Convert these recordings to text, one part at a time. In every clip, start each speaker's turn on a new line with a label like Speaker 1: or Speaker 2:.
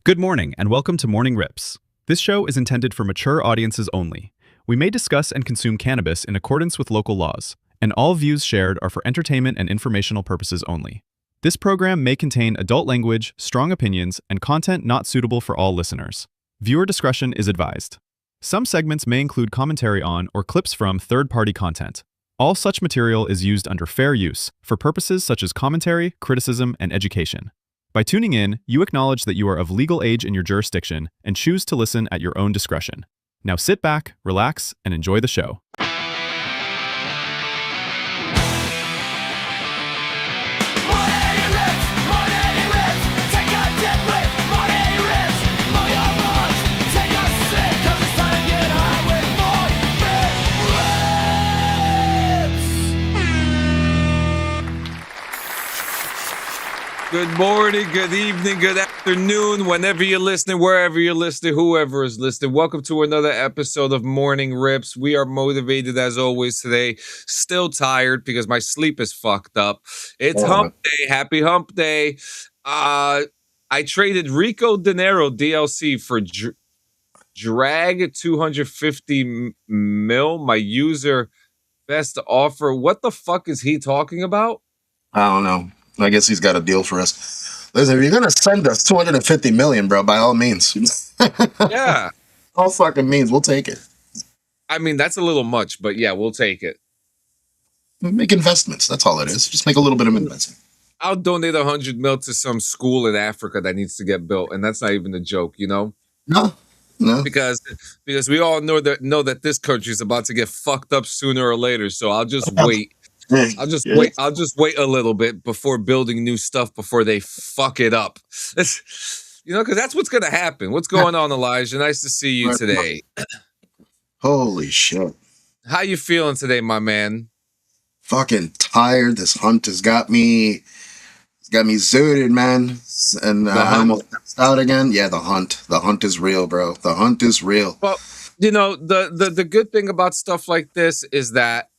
Speaker 1: Good morning, and welcome to Morning Rips. This show is intended for mature audiences only. We may discuss and consume cannabis in accordance with local laws, and all views shared are for entertainment and informational purposes only. This program may contain adult language, strong opinions, and content not suitable for all listeners. Viewer discretion is advised. Some segments may include commentary on or clips from third-party content. All such material is used under fair use for purposes such as commentary, criticism, and education. By tuning in, you acknowledge that you are of legal age in your jurisdiction and choose to listen at your own discretion. Now sit back, relax, and enjoy the show.
Speaker 2: Good morning, good evening, good afternoon, whenever you're listening, wherever you're listening, whoever is listening. Welcome to another episode of Morning Rips. We are motivated as always today. Still tired because my sleep is fucked up. It's hump day. Happy hump day. I traded Rico De Niro DLC for Drag 250 mil. My user best offer. What the fuck is he talking about?
Speaker 3: I don't know. I guess he's got a deal for us. Listen, if you're gonna send us 250 million, bro, by all means.
Speaker 2: Yeah.
Speaker 3: All fucking means, we'll take it.
Speaker 2: I mean, that's a little much, but yeah, we'll take it.
Speaker 3: Make investments. That's all it is. Just make a little bit of investment.
Speaker 2: I'll donate 100 mil to some school in Africa that needs to get built, and that's not even a joke, you know?
Speaker 3: No.
Speaker 2: Because we all know that this country is about to get fucked up sooner or later. So I'll just wait. I'll just wait a little bit before building new stuff before they fuck it up. You know, because that's what's going to happen. What's going on, Elijah? Nice to see you today.
Speaker 3: Holy shit.
Speaker 2: How you feeling today, my man?
Speaker 3: Fucking tired. This hunt has got me zooted, man. And I almost passed out again. Yeah, the hunt. The hunt is real, bro. The hunt is real.
Speaker 2: Well, you know, the good thing about stuff like this is that,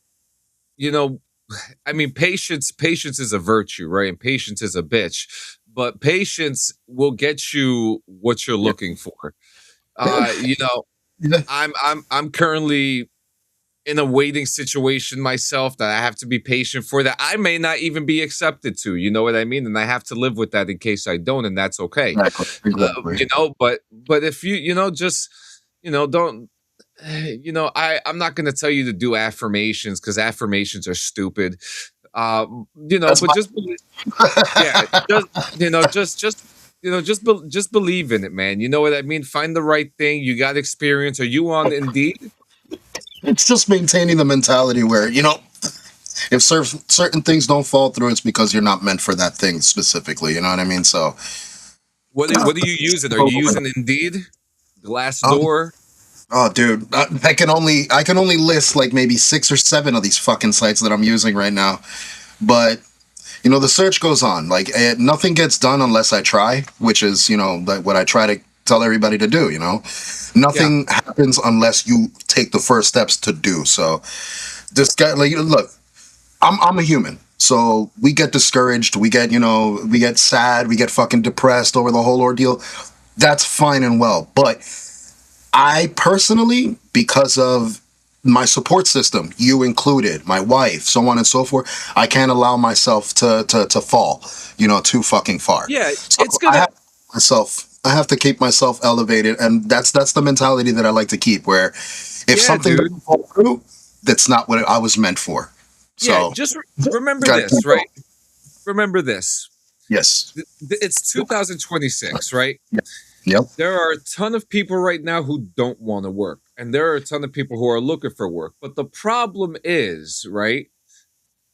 Speaker 2: you know, I mean, patience is a virtue, right? And patience is a bitch, but patience will get you what you're looking for. You know, I'm currently in a waiting situation myself that I have to be patient for, that I may not even be accepted to, you know what I mean? And I have to live with that in case I don't, and that's okay.
Speaker 3: Exactly.
Speaker 2: You know, but if you know, just, you know, don't, you know, I'm not going to tell you to do affirmations because affirmations are stupid. You know, that's but just believe, yeah, just believe in it, man. You know what I mean? Find the right thing. You got experience. Are you on Indeed?
Speaker 3: It's just maintaining the mentality where, you know, if certain things don't fall through, it's because you're not meant for that thing specifically. You know what I mean? So,
Speaker 2: what are you using? Are you using Indeed, Glassdoor?
Speaker 3: Oh, dude, I can only list like maybe 6 or 7 of these fucking sites that I'm using right now. But, you know, the search goes on. Like, nothing gets done unless I try, which is, you know, like what I try to tell everybody to do, you know? Nothing happens unless you take the first steps to do. So, this guy, like, look, I'm a human. So, we get discouraged, we get sad, we get fucking depressed over the whole ordeal. That's fine and well. But I personally, because of my support system, you included, my wife, so on and so forth, I can't allow myself to fall, you know, too fucking far.
Speaker 2: Yeah,
Speaker 3: so
Speaker 2: it's gonna.
Speaker 3: I have to keep myself elevated, and that's the mentality that I like to keep. Where if something doesn't fall through, that's not what I was meant for. So
Speaker 2: yeah, just remember this, right? Remember this.
Speaker 3: Yes.
Speaker 2: It's 2026, right?
Speaker 3: Yeah. Yep.
Speaker 2: There are a ton of people right now who don't want to work, and there are a ton of people who are looking for work. But the problem is, right?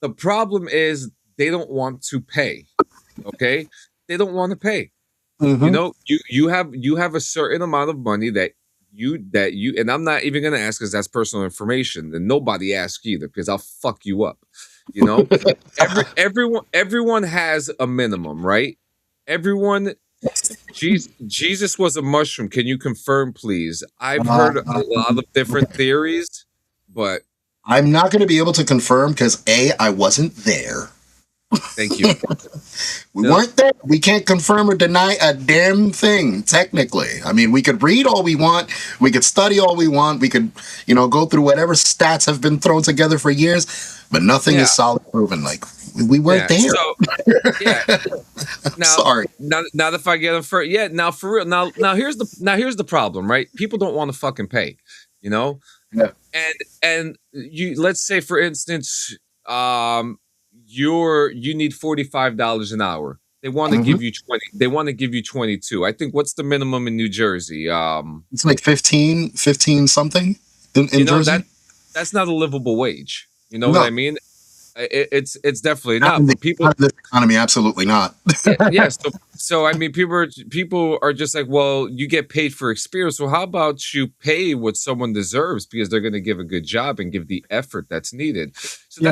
Speaker 2: The problem is they don't want to pay. Okay? They don't want to pay.
Speaker 3: Mm-hmm.
Speaker 2: You know, you have a certain amount of money that you and I'm not even gonna ask because that's personal information, and nobody asks either because I'll fuck you up. You know? everyone has a minimum, right? Everyone. Jesus was a mushroom. Can you confirm, please? I've heard a lot of different theories, but
Speaker 3: I'm not going to be able to confirm because A, I wasn't there,
Speaker 2: Thank you.
Speaker 3: We weren't there. We can't confirm or deny a damn thing, technically. I mean, we could read all we want. We could study all we want. We could, go through whatever stats have been thrown together for years, but nothing is solid proven. Like, we weren't there.
Speaker 2: So, yeah. Now,
Speaker 3: sorry.
Speaker 2: Now if I get them for now for real. Now here's the problem, right? People don't want to fucking pay,
Speaker 3: Yeah.
Speaker 2: And you, let's say for instance, you need $45 an hour. They want to give you 20. They want to give you 22. I think what's the minimum in New Jersey?
Speaker 3: It's like 15 something in Jersey.
Speaker 2: That's not a livable wage. You know what I mean? It's definitely not. But people,
Speaker 3: this economy, absolutely not.
Speaker 2: yeah. So I mean, people are just like, well, you get paid for experience. So how about you pay what someone deserves because they're going to give a good job and give the effort that's needed. So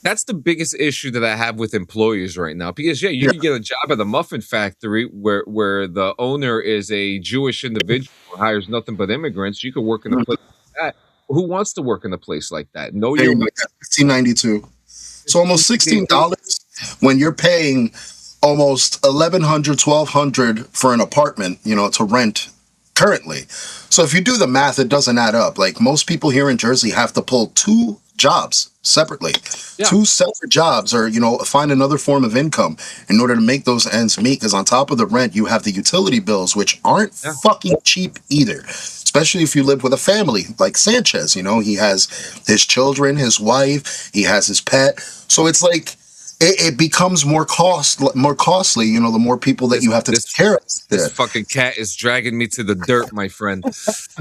Speaker 2: that's the biggest issue that I have with employers right now. Because you can get a job at a muffin factory where the owner is a Jewish individual who hires nothing but immigrants. You can work in a place like that. Who wants to work in a place like that? No, you're
Speaker 3: $15.92. So almost $16 when you're paying almost $1,100, $1,200 for an apartment, to rent currently. So if you do the math, it doesn't add up. Like most people here in Jersey have to pull 2 jobs separately, 2 separate jobs, or find another form of income in order to make those ends meet. Because on top of the rent, you have the utility bills, which aren't fucking cheap either. Especially if you live with a family like Sanchez, he has his children, his wife, he has his pet. So it's like it becomes more costly, the more people that you have to take care of.
Speaker 2: This fucking cat is dragging me to the dirt, my friend.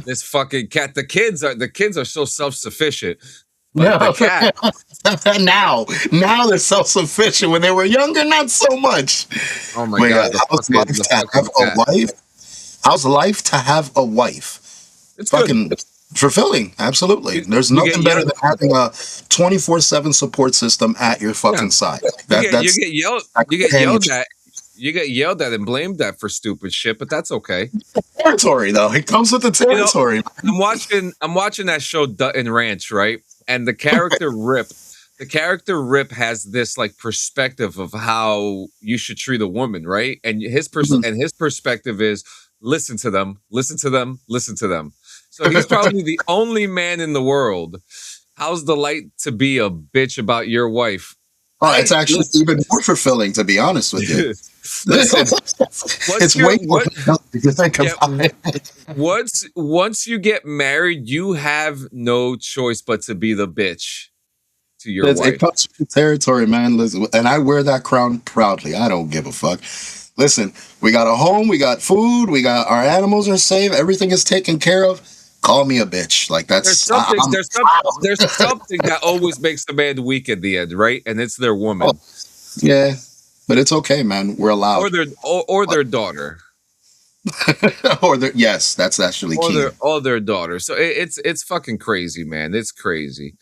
Speaker 2: This fucking cat. The kids are so self-sufficient. But the cat.
Speaker 3: now they're self-sufficient. When they were younger, not so much.
Speaker 2: Oh my God.
Speaker 3: How's life to have a wife?
Speaker 2: It's
Speaker 3: fucking good. Fulfilling. Absolutely. There's nothing better than having a 24/7 support system at your fucking side.
Speaker 2: You get yelled at and blamed at for stupid shit, but that's okay.
Speaker 3: Territory, though. It comes with the territory.
Speaker 2: I'm watching that show Dutton Ranch, right? And the character Rip has this like perspective of how you should treat a woman, right? And his perspective is listen to them. So he's probably the only man in the world. How's the light to be a bitch about your wife?
Speaker 3: Oh, it's actually even more fulfilling, to be honest with you.
Speaker 2: Listen,
Speaker 3: it's way more fulfilling if you think about it.
Speaker 2: Once you get married, you have no choice but to be the bitch to your wife.
Speaker 3: It comes with the territory, man. Listen, and I wear that crown proudly. I don't give a fuck. Listen, we got a home, we got food, we got our animals are safe, everything is taken care of. Call me a bitch. Like that's
Speaker 2: there's something that always makes a man weak at the end, right? And it's their woman.
Speaker 3: Oh, yeah, but it's okay, man. We're allowed.
Speaker 2: Or their daughter.
Speaker 3: Yes, that's actually key.
Speaker 2: Or their daughter. So it's fucking crazy, man. It's crazy.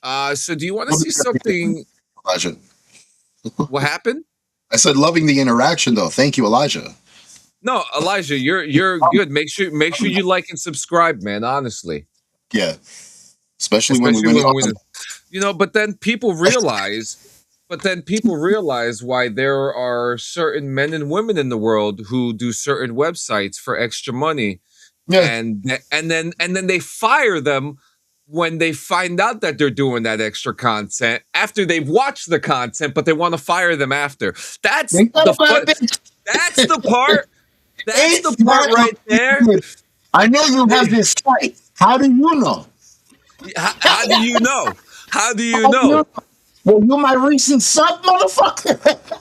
Speaker 2: So do you want to see something?
Speaker 3: Elijah.
Speaker 2: What happened?
Speaker 3: I said loving the interaction though. Thank you, Elijah.
Speaker 2: No, Elijah, you're good. Make sure you like and subscribe, man. Honestly.
Speaker 3: Yeah. Especially when we win.
Speaker 2: But then people realize why there are certain men and women in the world who do certain websites for extra money. Yeah. And then they fire them when they find out that they're doing that extra content after they've watched the content, but they want to fire them after. That's the part. That's the part right there.
Speaker 3: I know you have this site. How do you know?
Speaker 2: How do you know? How do you know?
Speaker 3: Well, you're my recent sub, motherfucker.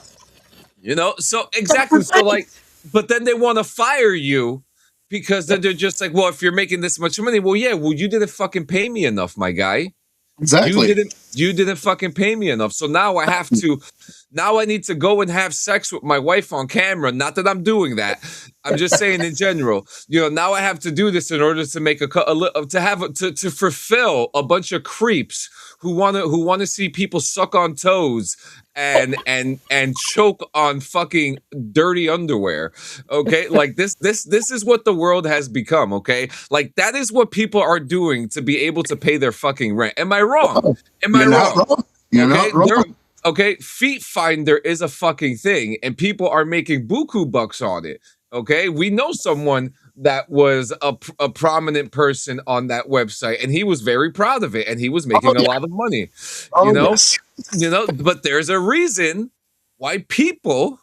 Speaker 2: So exactly. So like, but then they want to fire you because then they're just like, well, if you're making this much money, you didn't fucking pay me enough, my guy.
Speaker 3: Exactly.
Speaker 2: You didn't fucking pay me enough. So now I need to go and have sex with my wife on camera. Not that I'm doing that. I'm just saying in general. Now I have to do this in order to make to fulfill a bunch of creeps who want to see people suck on toes and choke on fucking dirty underwear. Okay? Like this is what the world has become, okay? Like that is what people are doing to be able to pay their fucking rent. Am I wrong? Am I wrong?
Speaker 3: You're not wrong.
Speaker 2: Okay, Feet Finder is a fucking thing, and people are making buku bucks on it. Okay, we know someone that was a prominent person on that website, and he was very proud of it, and he was
Speaker 3: Oh
Speaker 2: making a
Speaker 3: yeah.
Speaker 2: lot of money. You
Speaker 3: Oh
Speaker 2: know,
Speaker 3: yes.
Speaker 2: but there's a reason why people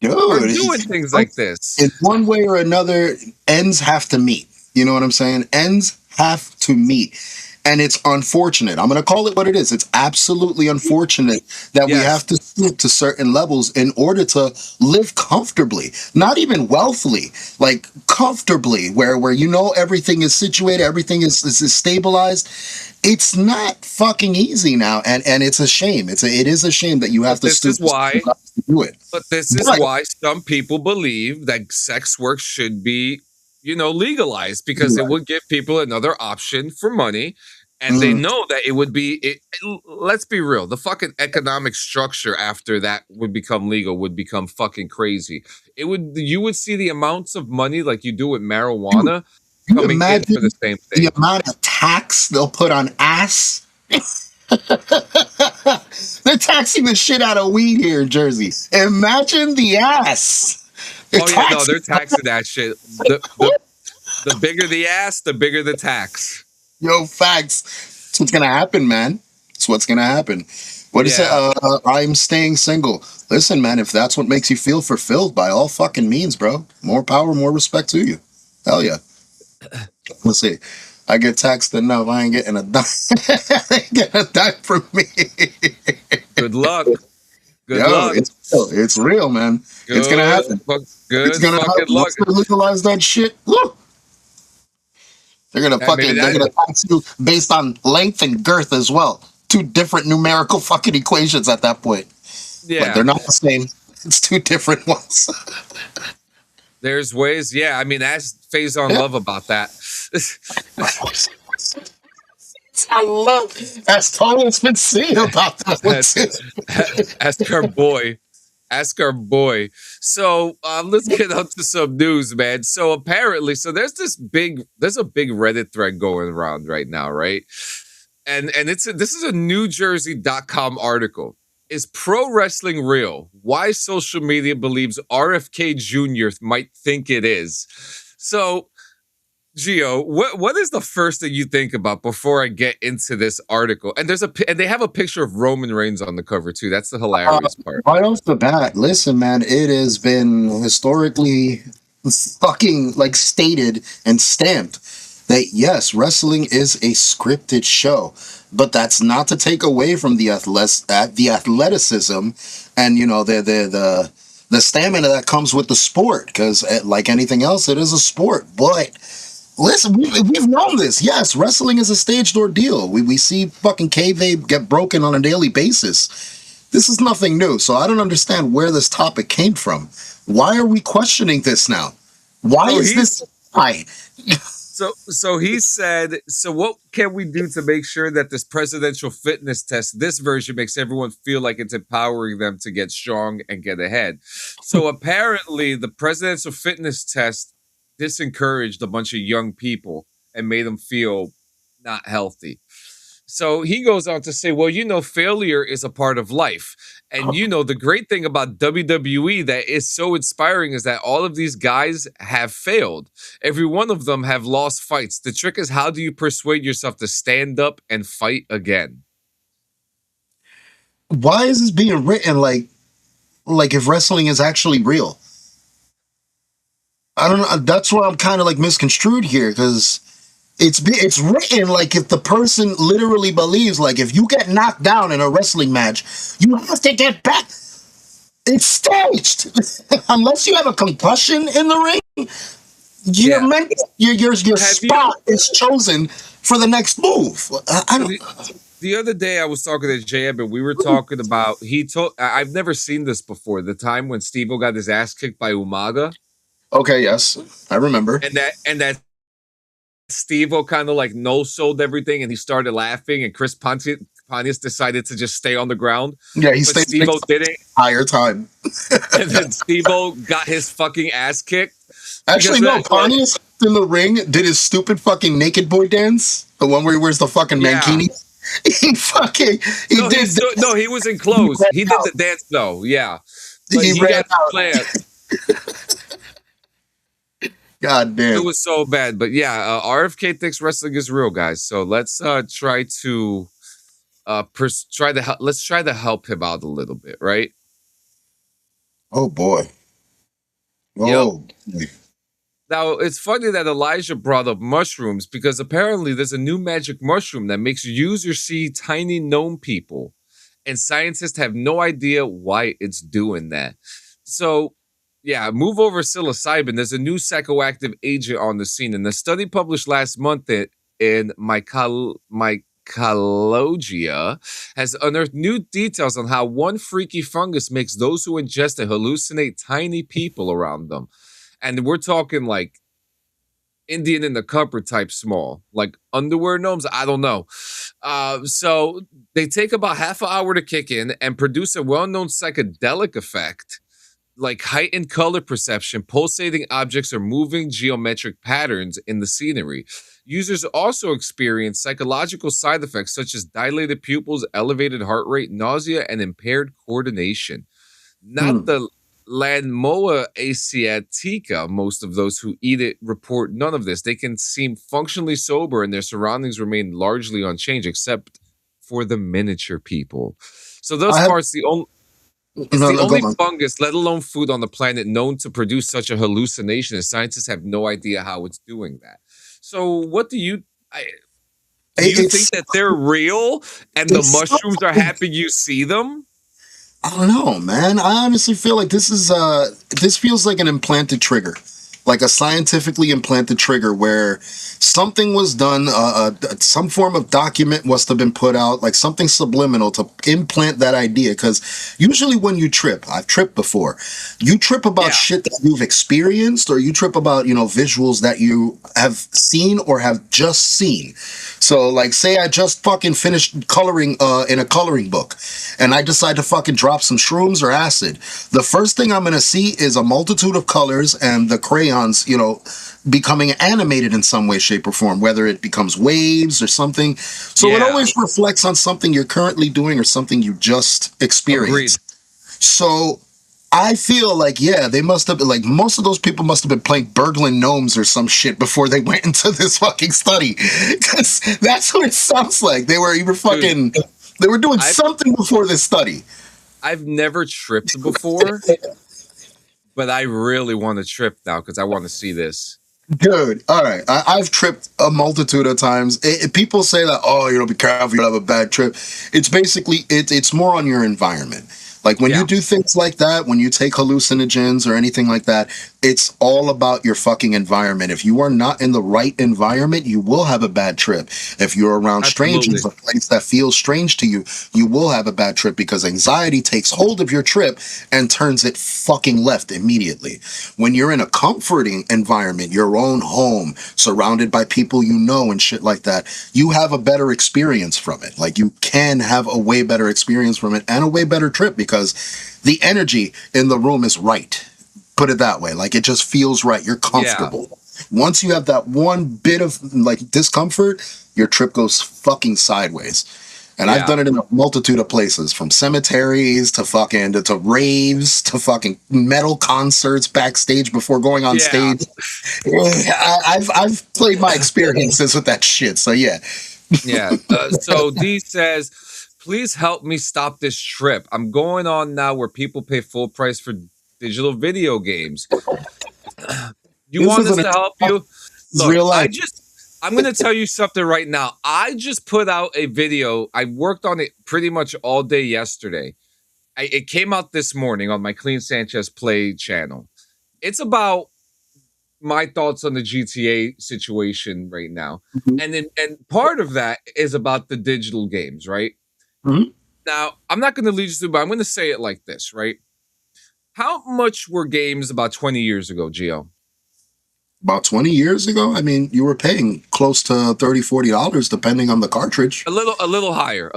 Speaker 2: are
Speaker 3: Dude,
Speaker 2: doing things like this.
Speaker 3: in one way or another, ends have to meet. You know what I'm saying? Ends have to meet. And it's unfortunate. I'm going to call it what it is. It's absolutely unfortunate that we
Speaker 2: Yes.
Speaker 3: have to stoop to certain levels in order to live comfortably, not even wealthily, like comfortably, where you know everything is situated, everything is stabilized. It's not fucking easy now, and it's a shame. It is a shame that you have
Speaker 2: But
Speaker 3: to
Speaker 2: this
Speaker 3: stoop
Speaker 2: is why.
Speaker 3: to do it.
Speaker 2: But this is
Speaker 3: But
Speaker 2: why some people believe that sex work should be, legalized because it would give people another option for money. And they
Speaker 3: mm,
Speaker 2: know that it would be, let's be real, the fucking economic structure after that would become legal would become fucking crazy. You would see the amounts of money like you do with marijuana
Speaker 3: you
Speaker 2: coming in
Speaker 3: imagine
Speaker 2: for the same
Speaker 3: the
Speaker 2: thing.
Speaker 3: amount of tax they'll put on ass. They're taxing the shit out of weed here in Jersey. Imagine the ass.
Speaker 2: Oh yeah, no, they're taxing that shit. The bigger the ass, the bigger the tax.
Speaker 3: Yo, facts. It's what's gonna happen, man. It's what's gonna happen. What is it?
Speaker 2: Yeah.
Speaker 3: I'm staying single. Listen, man, if that's what makes you feel fulfilled, by all fucking means, bro. More power, more respect to you. Hell yeah. Let's see. I get taxed enough. I ain't getting a dime. I ain't getting a dime from me.
Speaker 2: Good luck. Good
Speaker 3: Yo,
Speaker 2: luck.
Speaker 3: it's real, man. It's gonna happen.
Speaker 2: Good
Speaker 3: It's gonna
Speaker 2: fucking
Speaker 3: happen.
Speaker 2: luck.
Speaker 3: Once they legalize that shit, woo, they're gonna
Speaker 2: Maybe
Speaker 3: they're gonna tax you based on length and girth as well. Two different numerical fucking equations at that point. Like
Speaker 2: Yeah.
Speaker 3: they're not the same. It's two different ones.
Speaker 2: There's ways. Yeah. I mean, ask Phase on Love about that.
Speaker 3: I love as Tony's been saying about that one too.
Speaker 2: Ask our boy. Ask our boy. So let's get up to some news, man. So apparently, there's a big Reddit thread going around right now, right? And this is a NewJersey.com article. Is pro wrestling real? Why social media believes RFK Jr. might think it is. So, Gio, what is the first thing you think about before I get into this article? And and they have a picture of Roman Reigns on the cover too. That's the hilarious part.
Speaker 3: Right off the bat, listen, man, it has been historically fucking like stated and stamped that yes, wrestling is a scripted show, but that's not to take away from the athleticism and the stamina that comes with the sport, because like anything else, it is a sport. But listen, we've known this. Yes, wrestling is a staged ordeal. We see fucking kayfabe get broken on a daily basis. This is nothing new, so I don't understand where this topic came from. Why are we questioning this now? Why is this? Why?
Speaker 2: So he said, so what can we do to make sure that this presidential fitness test, this version, makes everyone feel like it's empowering them to get strong and get ahead? So apparently the presidential fitness test disencouraged a bunch of young people and made them feel not healthy. So he goes on to say, well, failure is a part of life. And the great thing about WWE that is so inspiring is that all of these guys have failed. Every one of them have lost fights. The trick is, how do you persuade yourself to stand up and fight again?
Speaker 3: Why is this being written like if wrestling is actually real? I don't know. That's why I'm kind of like misconstrued here, because it's written like if the person literally believes, like, if you get knocked down in a wrestling match, you have to get back. It's staged. Unless you have a concussion in the ring, your spot is chosen for the next move. I don't.
Speaker 2: The other day I was talking to Jab and we were talking about, I've never seen this before, the time when Steve-O got his ass kicked by Umaga.
Speaker 3: Okay, yes, I remember.
Speaker 2: And that Steve-O kind of like no-sold everything and he started laughing, and Chris Pontius decided to just stay on the ground.
Speaker 3: Yeah, he
Speaker 2: stayed. Steve-O didn't.
Speaker 3: Entire time.
Speaker 2: And then Steve-O got his fucking ass kicked.
Speaker 3: Actually, no, Pontius in the ring did his stupid fucking naked boy dance. The one where he wears the fucking mankini. He fucking he
Speaker 2: No,
Speaker 3: did.
Speaker 2: he wasn't close. He did the dance though, yeah. But
Speaker 3: He
Speaker 2: he
Speaker 3: ran
Speaker 2: got to
Speaker 3: out.
Speaker 2: play it.
Speaker 3: God damn.
Speaker 2: It was so bad. But yeah, RFK thinks wrestling is real, guys. So let's try to let's try to help him out a little bit, right?
Speaker 3: Oh boy. Oh. Boy.
Speaker 2: Now, it's funny that Elijah brought up mushrooms because apparently there's a new magic mushroom that makes users see tiny gnome people, and scientists have no idea why it's doing that. So, yeah, move over psilocybin. There's a new psychoactive agent on the scene, and the study published last month in Mycologia has unearthed new details on how one freaky fungus makes those who ingest it hallucinate tiny people around them. And we're talking like Indian in the cupboard type small, like underwear gnomes. I don't know. So they take about half an hour to kick in and produce a well-known psychedelic effect, like heightened color perception, pulsating objects, or moving geometric patterns in the scenery. Users also experience psychological side effects such as dilated pupils, elevated heart rate, nausea, and impaired coordination. Not the Landmoa asiatica. Most of those who eat it report none of this. They can seem functionally sober and their surroundings remain largely unchanged, except for the miniature people. So thus far, it's the only fungus, let alone food on the planet, known to produce such a hallucination, and scientists have no idea how it's doing that. So what do you... do you think that they're real and the mushrooms are happy you see them?
Speaker 3: I don't know, man. I honestly feel like this feels like an implanted trigger, like a scientifically implanted trigger where something was done, some form of document must have been put out, like something subliminal to implant that idea. Because usually when you trip, I've tripped before, you trip about shit that you've experienced, or you trip about, visuals that you have seen or have just seen. So, like, say I just fucking finished coloring in a coloring book, and I decide to fucking drop some shrooms or acid. The first thing I'm going to see is a multitude of colors and the crayons, becoming animated in some way, shape, or form, whether it becomes waves or something. So it always reflects on something you're currently doing or something you just experienced. Agreed. So I feel like, they must have been, like, most of those people must have been playing burgling gnomes or some shit before they went into this fucking study. Because that's what it sounds like. They were they were doing something before this study.
Speaker 2: I've never tripped before, but I really want to trip now because I want to see this.
Speaker 3: Dude, all right. I've tripped a multitude of times. People say that, be careful, you'll have a bad trip. It's basically, it's more on your environment. Like when you do things like that, when you take hallucinogens or anything like that, it's all about your fucking environment. If you are not in the right environment, you will have a bad trip. If you're around strangers, a place that feels strange to you, you will have a bad trip because anxiety takes hold of your trip and turns it fucking left immediately. When you're in a comforting environment, your own home, surrounded by people you know and shit like that, you have a better experience from it. Like you can have a way better experience from it and a way better trip because the energy in the room is right. Put it that way. Like it just feels right. You're comfortable. Yeah. Once you have that one bit of like discomfort, your trip goes fucking sideways. And I've done it in a multitude of places, from cemeteries to fucking to raves to fucking metal concerts backstage before going on stage. I've played my experiences with that shit. So yeah.
Speaker 2: So D says, please help me stop this trip. I'm going on now where people pay full price for digital video games. You want us to help you? Look,
Speaker 3: real life.
Speaker 2: I'm going to tell you something right now. I just put out a video. I worked on it pretty much all day yesterday. It came out this morning on my Clean Sanchez Play channel. It's about my thoughts on the GTA situation right now. Mm-hmm. And part of that is about the digital games, right? Mm-hmm. Now, I'm not going to lead you through, but I'm going to say it like this, right? How much were games about 20 years ago, Gio?
Speaker 3: About 20 years ago? I mean, you were paying close to $30, $40 depending on the cartridge.
Speaker 2: A little higher.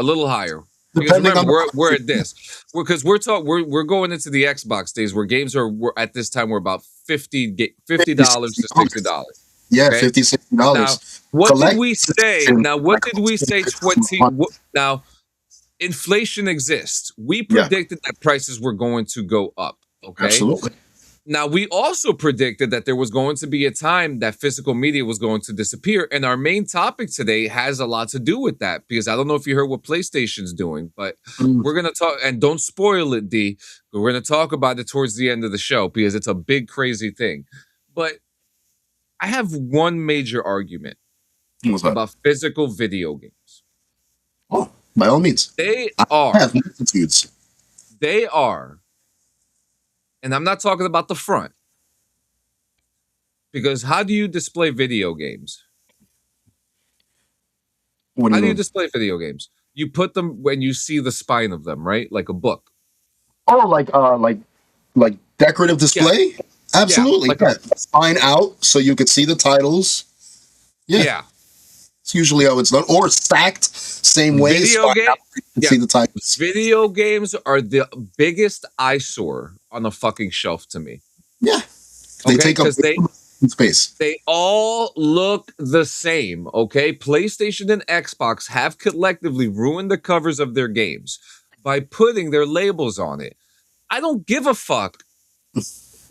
Speaker 2: Because remember, we're at this. Because we're going into the Xbox days where games were at this time were about $50 to $60.
Speaker 3: Yeah, okay? $50, $60.
Speaker 2: What did
Speaker 3: Collect
Speaker 2: we say? Now, what did we say? Now, inflation exists. We
Speaker 3: Yeah,
Speaker 2: predicted that prices were going to go up. Okay.
Speaker 3: absolutely.
Speaker 2: Now, we also predicted that there was going to be a time that physical media was going to disappear. And our main topic today has a lot to do with that, because I don't know if you heard what PlayStation's doing, but
Speaker 3: Mm.
Speaker 2: we're going to talk, and don't spoil it, D, but we're going to talk about it towards the end of the show because it's a big, crazy thing. But I have one major argument
Speaker 3: What's that?
Speaker 2: about physical video games.
Speaker 3: Oh, by all means.
Speaker 2: They
Speaker 3: I
Speaker 2: are,
Speaker 3: have multitudes.
Speaker 2: they are, and I'm not talking about the front, because how do you display video games?
Speaker 3: What do
Speaker 2: How
Speaker 3: you
Speaker 2: do you
Speaker 3: mean?
Speaker 2: display video games? You put them when you see the spine of them, right? Like a book.
Speaker 3: Oh, like decorative display? Absolutely.
Speaker 2: like
Speaker 3: Yeah. Spine out so you could see the titles. Yeah.
Speaker 2: Yeah.
Speaker 3: It's usually how it's done. Or stacked, same way.
Speaker 2: Video
Speaker 3: spine
Speaker 2: game-
Speaker 3: out, you can
Speaker 2: yeah.
Speaker 3: see the titles.
Speaker 2: Video games are the biggest eyesore on a fucking shelf to me.
Speaker 3: Yeah. They
Speaker 2: Okay,
Speaker 3: take up
Speaker 2: 'cause they-
Speaker 3: space.
Speaker 2: They all look the same, okay? PlayStation and Xbox have collectively ruined the covers of their games by putting their labels on it. I don't give a fuck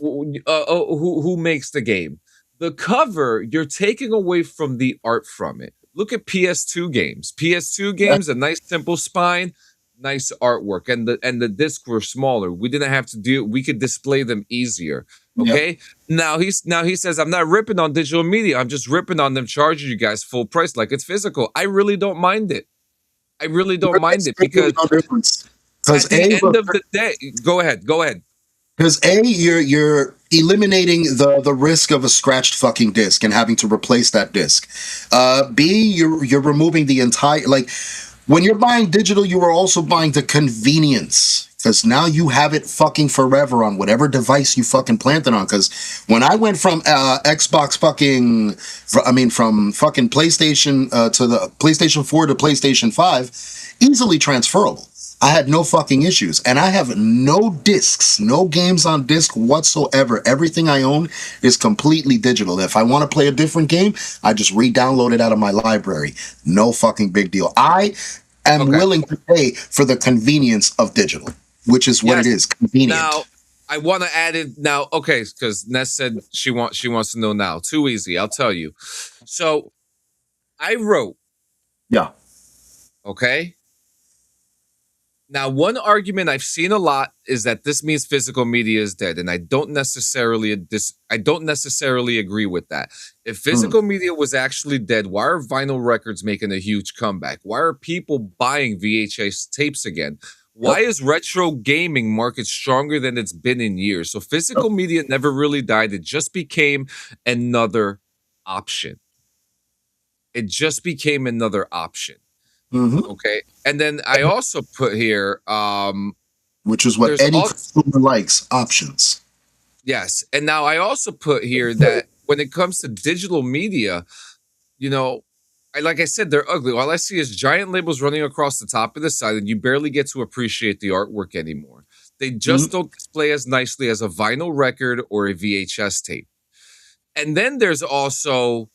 Speaker 2: who makes the game. The cover, you're taking away from the art from it. Look at PS2 games. PS2 games, a nice simple spine, nice artwork, and the discs were smaller. We didn't have to do. We could display them easier. Okay. Now he says, I'm not ripping on digital media. I'm just ripping on them charging you guys full price like it's physical. I really don't mind it. I really don't mind it because at the end of the day, go ahead.
Speaker 3: Because A, you're eliminating the risk of a scratched fucking disc and having to replace that disc. B, you're removing the entire, like, when you're buying digital, you are also buying the convenience. Because now you have it fucking forever on whatever device you fucking planted on. Because when I went from Xbox from fucking PlayStation to the PlayStation 4 to PlayStation 5, easily transferable. I had no fucking issues. And I have no discs, no games on disc whatsoever. Everything I own is completely digital. If I want to play a different game, I just re-download it out of my library. No fucking big deal. I am willing to pay for the convenience of digital, which is what it is, convenient.
Speaker 2: Now, I want to add it now, okay, because Ness said she wants to know now. Too easy, I'll tell you. So, I wrote.
Speaker 3: Yeah.
Speaker 2: Okay. Now, one argument I've seen a lot is that this means physical media is dead, and I don't necessarily agree with that. If physical media was actually dead, why are vinyl records making a huge comeback? Why are people buying VHS tapes again? Why is retro gaming market stronger than it's been in years? So physical media never really died. It just became another option. Okay. And then I also put here
Speaker 3: which is what any consumer likes, options.
Speaker 2: Yes. And now I also put here that when it comes to digital media, you know, like I said, they're ugly. All I see is giant labels running across the top of the side, and you barely get to appreciate the artwork anymore. They just don't display as nicely as a vinyl record or a VHS tape. And then there's also,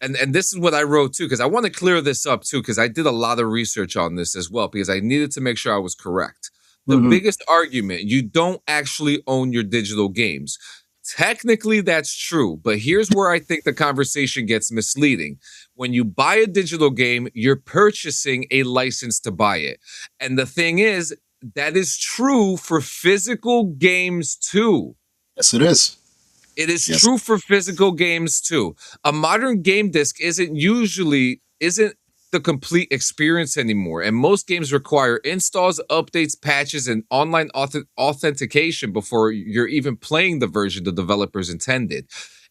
Speaker 2: and this is what I wrote too, because I want to clear this up too, because I did a lot of research on this as well, because I needed to make sure I was correct. The biggest argument, you don't actually own your digital games. Technically, that's true, but here's where I think the conversation gets misleading. When you buy a digital game, you're purchasing a license to buy it. And the thing is, that is true for physical games too.
Speaker 3: Yes, it is.
Speaker 2: It is true for physical games too. A modern game disc isn't the complete experience anymore, and most games require installs, updates, patches, and online authentication before you're even playing the version the developers intended.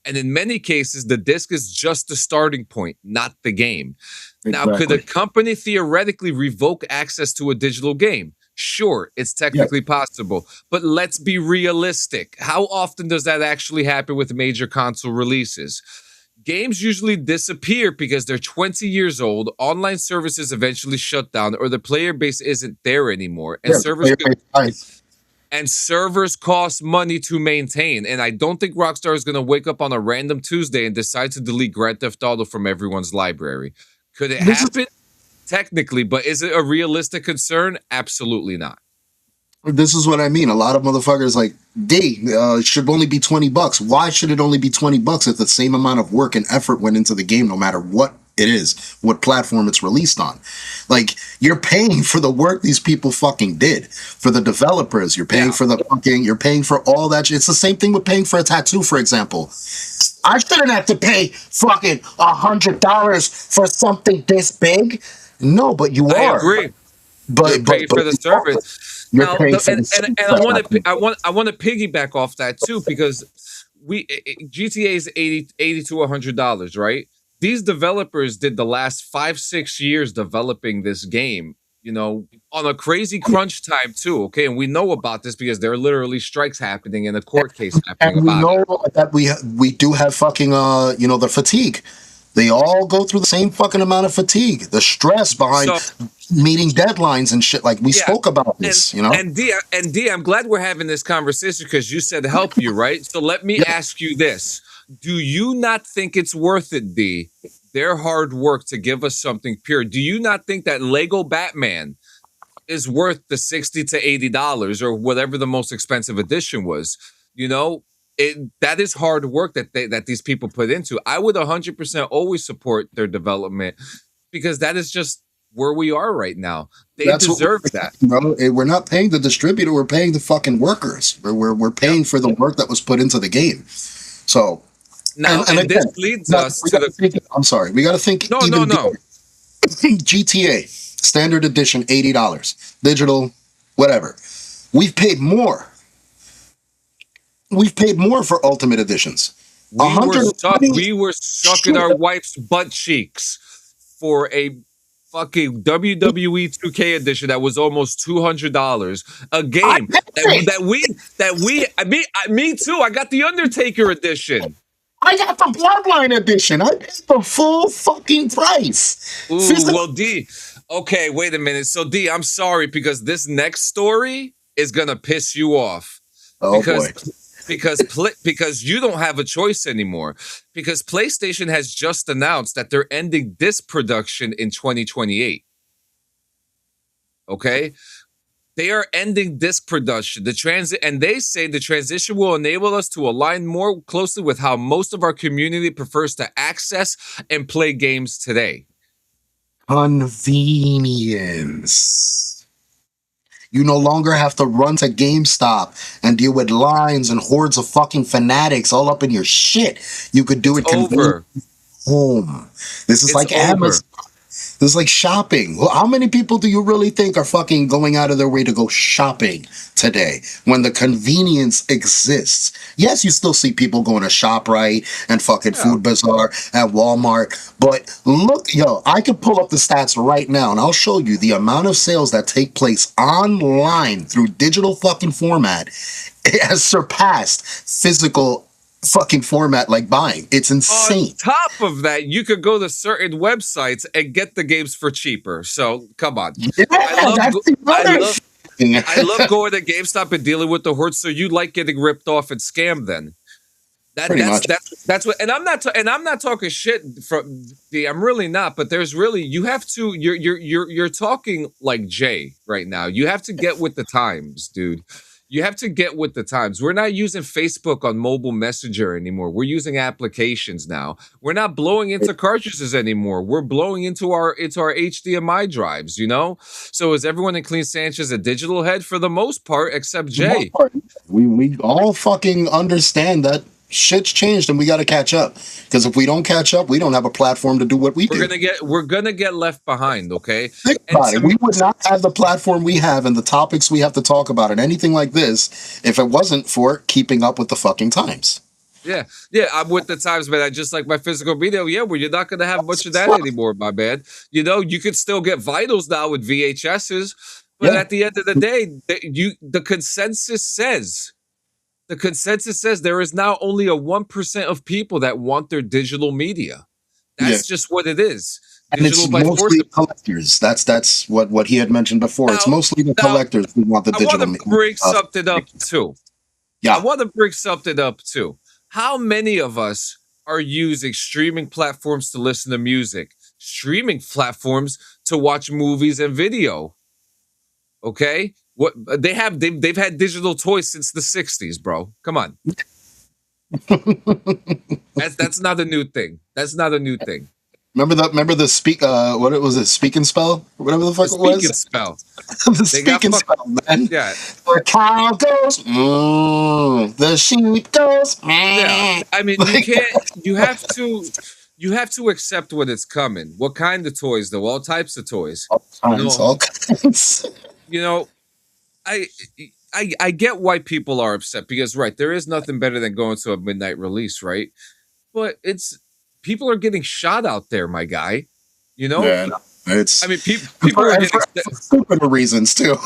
Speaker 2: And in many cases, the disc is just the starting point, not the game. Now, could a company theoretically revoke access to a digital game? Sure, it's technically possible, but let's be realistic. How often does that actually happen with major console releases? Games usually disappear because they're 20 years old, online services eventually shut down, or the player base isn't there anymore, and And servers cost money to maintain. And I don't think Rockstar is going to wake up on a random Tuesday and decide to delete Grand Theft Auto from everyone's library. Could it happen? Technically, but is it a realistic concern? Absolutely not.
Speaker 3: This is what I mean. A lot of motherfuckers like, it should only be $20. Why should it only be $20 if the same amount of work and effort went into the game, no matter what it is, what platform it's released on? Like, you're paying for the work these people fucking did. For the developers, you're paying for you're paying for all that shit. It's the same thing with paying for a tattoo, for example. I shouldn't have to pay fucking $100 for something this big. No, but you are.
Speaker 2: I agree.
Speaker 3: But
Speaker 2: you're paying for the service. Now, and I want to piggyback off that too, because GTA is $80 to $100, right? These developers did the last 5-6 years developing this game, you know, on a crazy crunch time too. Okay, and we know about this because there are literally strikes happening and a court case happening.
Speaker 3: And we know that we do have fucking the fatigue. They all go through the same fucking amount of fatigue, the stress behind meeting deadlines and shit. Like we spoke about this, you know.
Speaker 2: And D, I'm glad we're having this conversation because you said help you, right? So let me ask you this: do you not think it's worth it, D? Their hard work to give us something pure. Do you not think that Lego Batman is worth the $60 to $80 or whatever the most expensive edition was? You know. That is hard work that these people put into. I would 100% always support their development because that is just where we are right now. They deserve that.
Speaker 3: No, we're not paying the distributor. We're paying the fucking workers. We're paying for the work that was put into the game. So
Speaker 2: now, and again, this leads us to the.
Speaker 3: I'm sorry. We got to think.
Speaker 2: No.
Speaker 3: GTA standard edition $80, digital, whatever. We've paid more. We've paid more for Ultimate Editions.
Speaker 2: We were sucking our wife's butt cheeks for a fucking WWE 2K edition that was almost $200. A game me too. I got the Undertaker edition.
Speaker 3: I got the Bloodline edition. I paid the full fucking price.
Speaker 2: Ooh, well, D. Okay, wait a minute. So D, I'm sorry because this next story is gonna piss you off.
Speaker 3: Oh boy.
Speaker 2: Because you don't have a choice anymore. Because PlayStation has just announced that they're ending disc production in 2028. Okay? They are ending disc production. And they say the transition will enable us to align more closely with how most of our community prefers to access and play games today.
Speaker 3: Convenience. You no longer have to run to GameStop and deal with lines and hordes of fucking fanatics all up in your shit. You could do it conveniently home. This is like Amazon. This is like shopping. Well, how many people do you really think are fucking going out of their way to go shopping today when the convenience exists? Yes, you still see people going to ShopRite and fucking Food Bazaar at Walmart. But look, I could pull up the stats right now and I'll show you the amount of sales that take place online through digital fucking format. It has surpassed physical fucking format like buying. It's insane.
Speaker 2: On top of that, you could go to certain websites and get the games for cheaper. So come on.
Speaker 3: Yeah,
Speaker 2: I love going to GameStop and dealing with the hordes. So you like getting ripped off and scammed then. That's what, and I'm not talking shit from I'm really not, but there's really, you have to, you're talking like Jay right now. You have to get with the times, dude. You have to get with the times. We're not using Facebook on mobile messenger anymore. We're using applications now. We're not blowing into cartridges anymore. We're blowing into our HDMI drives, you know? So is everyone in Clean Sanchez a digital head for the most part, except Jay?
Speaker 3: We all fucking understand that shit's changed and we got to catch up. Because if we don't catch up, we don't have a platform to do what we do.
Speaker 2: We're gonna get left behind, okay?
Speaker 3: Think about it. We would not have the platform we have and the topics we have to talk about and anything like this if it wasn't for keeping up with the fucking times.
Speaker 2: Yeah, I'm with the times, man. I just like my physical media. Yeah, well, you're not gonna have much of that anymore, my man. You know, you could still get Vitals now with VHSs, but at the end of the day, the consensus says there is now only a 1% of people that want their digital media.
Speaker 3: Yeah.
Speaker 2: That's just what it is.
Speaker 3: And
Speaker 2: Digital
Speaker 3: it's
Speaker 2: by force.
Speaker 3: mostly collectors. That's what he had mentioned before. It's
Speaker 2: Now,
Speaker 3: mostly the
Speaker 2: now
Speaker 3: collectors who want the
Speaker 2: I want
Speaker 3: digital.
Speaker 2: to bring something up too. I
Speaker 3: Yeah.
Speaker 2: want to bring something up too. How many of us are using streaming platforms to listen to music, streaming platforms to watch movies and video? Okay, what they've had digital toys since the '60s, bro. Come on, that's not a new thing. That's not a new thing.
Speaker 3: Remember the speak what it was, it speak and spell? Whatever the
Speaker 2: The
Speaker 3: fuck it
Speaker 2: speak
Speaker 3: was?
Speaker 2: and spell.
Speaker 3: The
Speaker 2: They got
Speaker 3: speak and spell, man.
Speaker 2: Yeah,
Speaker 3: The cow goes, the sheep goes,
Speaker 2: yeah. I mean, you
Speaker 3: Like,
Speaker 2: can't. You have to accept when it's coming. What kind of toys, though? All types of toys.
Speaker 3: all kinds.
Speaker 2: You know, I I get why people are upset because right, there is nothing better than going to a midnight release, right? But it's people are getting shot out there, my guy. You know,
Speaker 3: Yeah, it's
Speaker 2: I mean, people are getting.
Speaker 3: for stupider reasons too.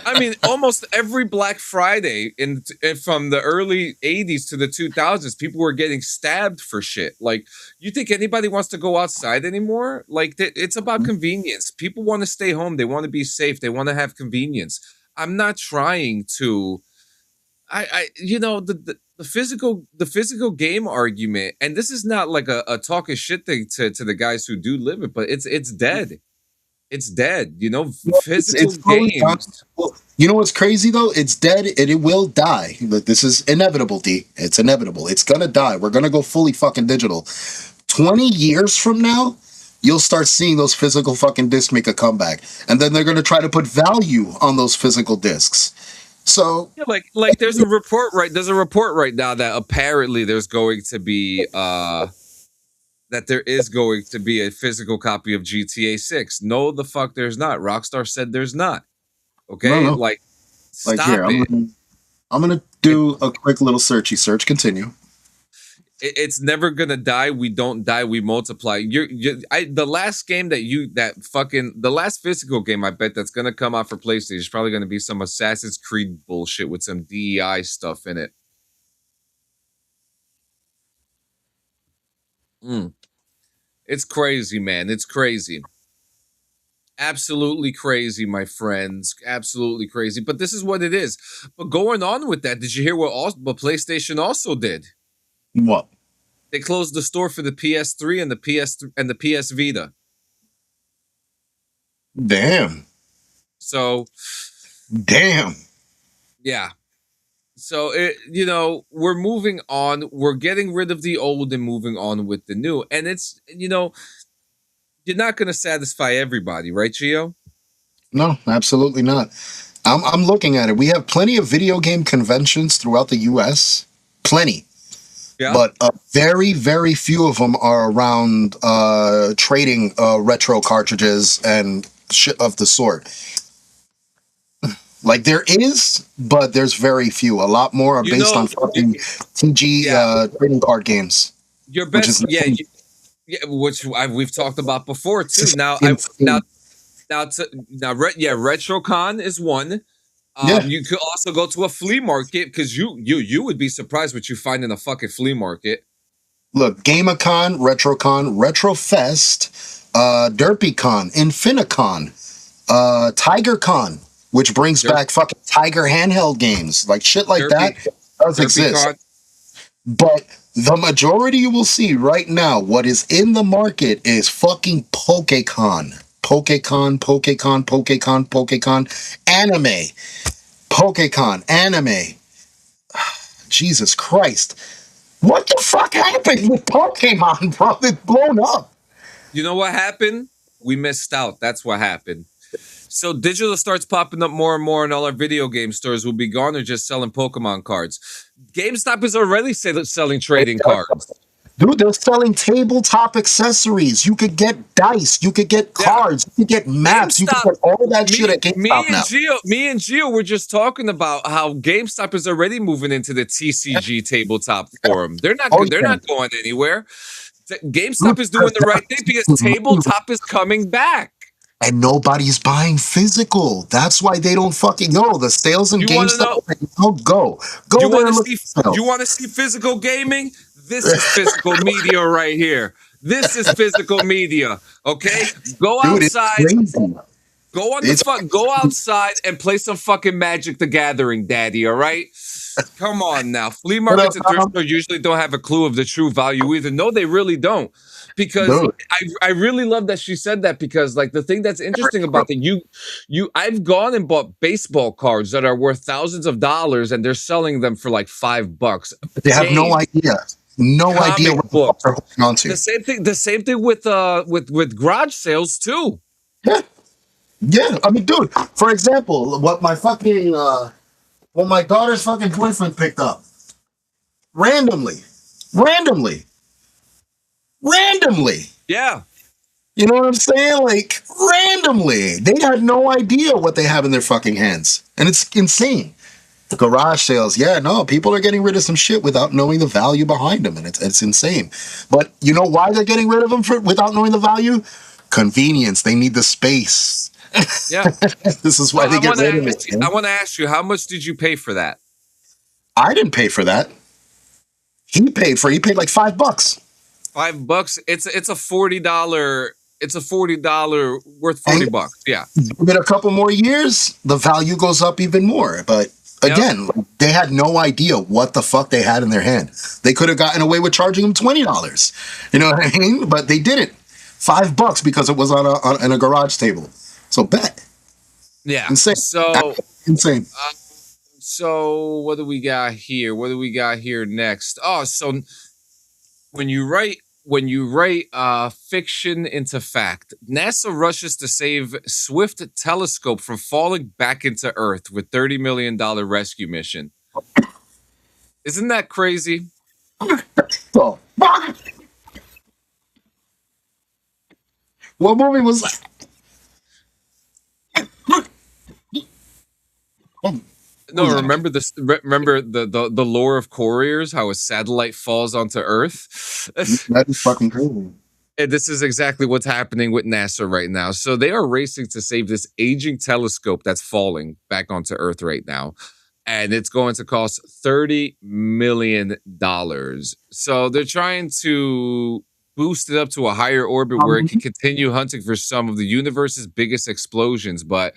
Speaker 2: I mean, almost every Black Friday from the early '80s to the 2000s, people were getting stabbed for shit. Like, you think anybody wants to go outside anymore? Like, it's about convenience. People want to stay home. They want to be safe. They want to have convenience. I'm not trying to. You know, the physical game argument, and this is not like a talk of shit thing to the guys who do live it, but it's dead. It's dead. You know, physical
Speaker 3: totally gone.
Speaker 2: games.
Speaker 3: Well, you know what's crazy though? It's dead and it will die. But this is inevitable, D. It's inevitable. It's gonna die. We're gonna go fully fucking digital. 20 years from now, you'll start seeing those physical fucking discs make a comeback. And then they're gonna try to put value on those physical discs. So
Speaker 2: Yeah, like there's a report right now that apparently there's going to be that there is going to be a physical copy of GTA 6. No, the fuck there's not. Rockstar said there's not. Okay?
Speaker 3: No.
Speaker 2: Like
Speaker 3: like
Speaker 2: stop
Speaker 3: here,
Speaker 2: it.
Speaker 3: I'm gonna do a quick little searchy search. Continue.
Speaker 2: It's never gonna die. We don't die. We multiply. The last game the last physical game I bet that's gonna come out for PlayStation is probably gonna be some Assassin's Creed bullshit with some DEI stuff in it. It's crazy, man. It's crazy. Absolutely crazy, my friends. Absolutely crazy. But this is what it is. But going on with that, did you hear what PlayStation also did?
Speaker 3: What?
Speaker 2: They closed the store for the PS3 and the PS Vita.
Speaker 3: Damn.
Speaker 2: So,
Speaker 3: Damn.
Speaker 2: yeah. So we're moving on. We're getting rid of the old and moving on with the new. And it's you're not going to satisfy everybody, right, Gio?
Speaker 3: No, absolutely not. I'm looking at it. We have plenty of video game conventions throughout the U.S. Plenty.
Speaker 2: Yeah.
Speaker 3: But very, very few of them are around trading retro cartridges and shit of the sort. Like there is, but there's very few. A lot more are based on fucking TG trading card games.
Speaker 2: Your best, which we've talked about before too. RetroCon is one. You could also go to a flea market because you would be surprised what you find in a fucking flea market.
Speaker 3: Look, GameCon, RetroCon, RetroFest, DerpyCon, Infinicon, TigerCon, which brings back fucking Tiger handheld games, like shit like that does exist. But the majority you will see right now, what is in the market is fucking PokeCon. Anime. PokeCon, anime. Jesus Christ. What the fuck happened with Pokemon, bro? It's blown up.
Speaker 2: You know what happened? We missed out. That's what happened. So digital starts popping up more and more, and all our video game stores will be gone or just selling Pokemon cards. GameStop is already selling trading cards.
Speaker 3: Dude, they're selling tabletop accessories. You could get dice. You could get cards. You could get maps. You could get all that shit at GameStop now.
Speaker 2: Me and Gio were just talking about how GameStop is already moving into the TCG tabletop forum. They're not going anywhere. GameStop is doing the right thing because tabletop is coming back.
Speaker 3: And nobody's buying physical. That's why they don't fucking know. The sales in GameStop, go.
Speaker 2: You want to see physical gaming? This is physical media right here. This is physical media. Okay, go
Speaker 3: Dude, it's
Speaker 2: outside.
Speaker 3: crazy.
Speaker 2: Go outside and play some fucking Magic the Gathering, Daddy. All right. Come on now. Flea markets and thrift stores usually don't have a clue of the true value either. No, they really don't. Because
Speaker 3: Dude.
Speaker 2: I really love that she said that, because like the thing that's interesting about that, I've gone and bought baseball cards that are worth thousands of dollars and they're selling them for like $5.
Speaker 3: They have no idea. No idea what the fuck they're holding on to.
Speaker 2: The same thing with garage sales too.
Speaker 3: Yeah. I mean, dude, for example, what my daughter's fucking boyfriend picked up. Randomly.
Speaker 2: Yeah.
Speaker 3: You know what I'm saying? Like, randomly. They had no idea what they have in their fucking hands. And it's insane. The garage sales, people are getting rid of some shit without knowing the value behind them. And it's insane. But you know why they're getting rid of them without knowing the value? Convenience. They need the space.
Speaker 2: Yeah.
Speaker 3: This is why they get rid of it.
Speaker 2: I want to ask you, how much did you pay for that?
Speaker 3: I didn't pay for that. He paid like $5.
Speaker 2: $5. It's a $40. It's a $40 worth $40. Yeah.
Speaker 3: Give it a couple more years, the value goes up even more. But again, they had no idea what the fuck they had in their hand. They could have gotten away with charging them $20. You know what I mean? But they didn't. $5 because it was on a garage table. So bet.
Speaker 2: Yeah.
Speaker 3: Insane.
Speaker 2: So
Speaker 3: insane.
Speaker 2: So what do we got here? What do we got here next? Oh, so when you write fiction into fact, NASA rushes to save Swift telescope from falling back into Earth with $30 million rescue mission. Isn't that crazy?
Speaker 3: Oh, what movie was that?
Speaker 2: No, remember this. Remember the lore of couriers, how a satellite falls onto Earth.
Speaker 3: That is fucking crazy.
Speaker 2: And this is exactly what's happening with NASA right now. So they are racing to save this aging telescope that's falling back onto Earth right now, and it's going to cost $30 million. So they're trying to boost it up to a higher orbit where it can continue hunting for some of the universe's biggest explosions, but.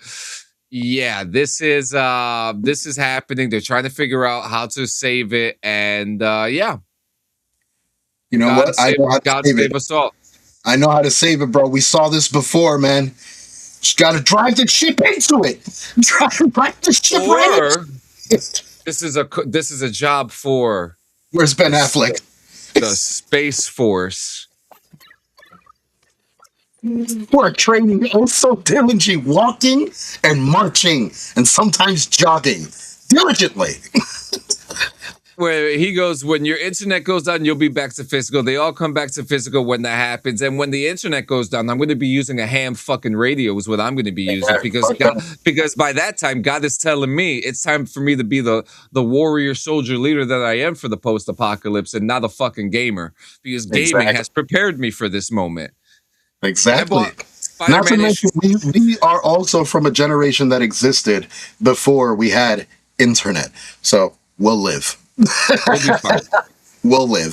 Speaker 2: Yeah, this is happening. They're trying to figure out how to save it, and yeah.
Speaker 3: You know what? I know how to save
Speaker 2: us all.
Speaker 3: I know how to save it, bro. We saw this before, man. Just gotta drive the ship into it. Drive the ship right into it.
Speaker 2: This is a job for.
Speaker 3: Where's Ben Affleck?
Speaker 2: The Space Force.
Speaker 3: We're training also diligently, walking and marching and sometimes jogging diligently.
Speaker 2: Where he goes, when your internet goes down, you'll be back to physical. They all come back to physical when that happens. And when the internet goes down, I'm going to be using a ham fucking radio is what I'm going to be using because by that time, God is telling me it's time for me to be the warrior soldier leader that I am for the post-apocalypse and not a fucking gamer, because gaming has prepared me for this moment.
Speaker 3: Exactly. Not to mention, we are also from a generation that existed before we had internet. So we'll live.
Speaker 2: We'll be fine.
Speaker 3: We'll live.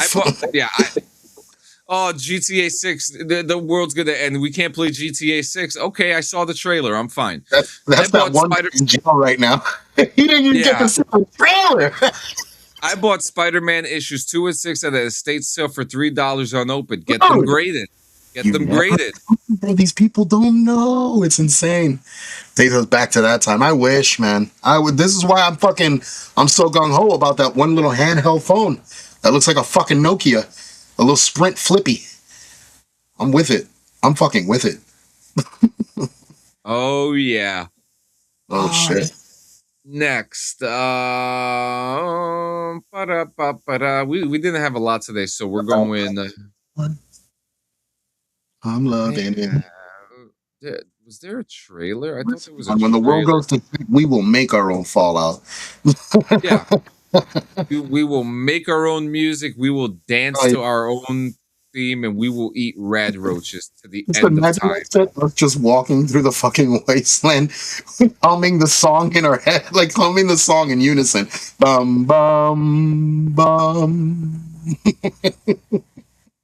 Speaker 2: GTA 6, the world's going to end. We can't play GTA 6. Okay, I saw the trailer. I'm fine.
Speaker 3: That's that one in jail right now. He didn't even get to see the trailer.
Speaker 2: I bought Spider-Man issues 2 and 6 at a estate sale for $3 unopened. Get them graded. Get them graded.
Speaker 3: Bro, these people don't know. It's insane. Take us back to that time. I wish, man. This is why I'm so gung-ho about that one little handheld phone that looks like a fucking Nokia. A little Sprint Flippy. I'm with it. I'm fucking with it.
Speaker 2: Oh, yeah.
Speaker 3: Oh, shit.
Speaker 2: Next. We didn't have a lot today, so we're going...
Speaker 3: I'm loving it.
Speaker 2: Was there a trailer? I thought there was a
Speaker 3: When the world goes to shit, we will make our own Fallout.
Speaker 2: Yeah. We will make our own music. We will dance to our own theme, and we will eat rad roaches to the end of time.
Speaker 3: Us just walking through the fucking wasteland, humming the song in our head, like humming the song in unison. Bum, bum, bum.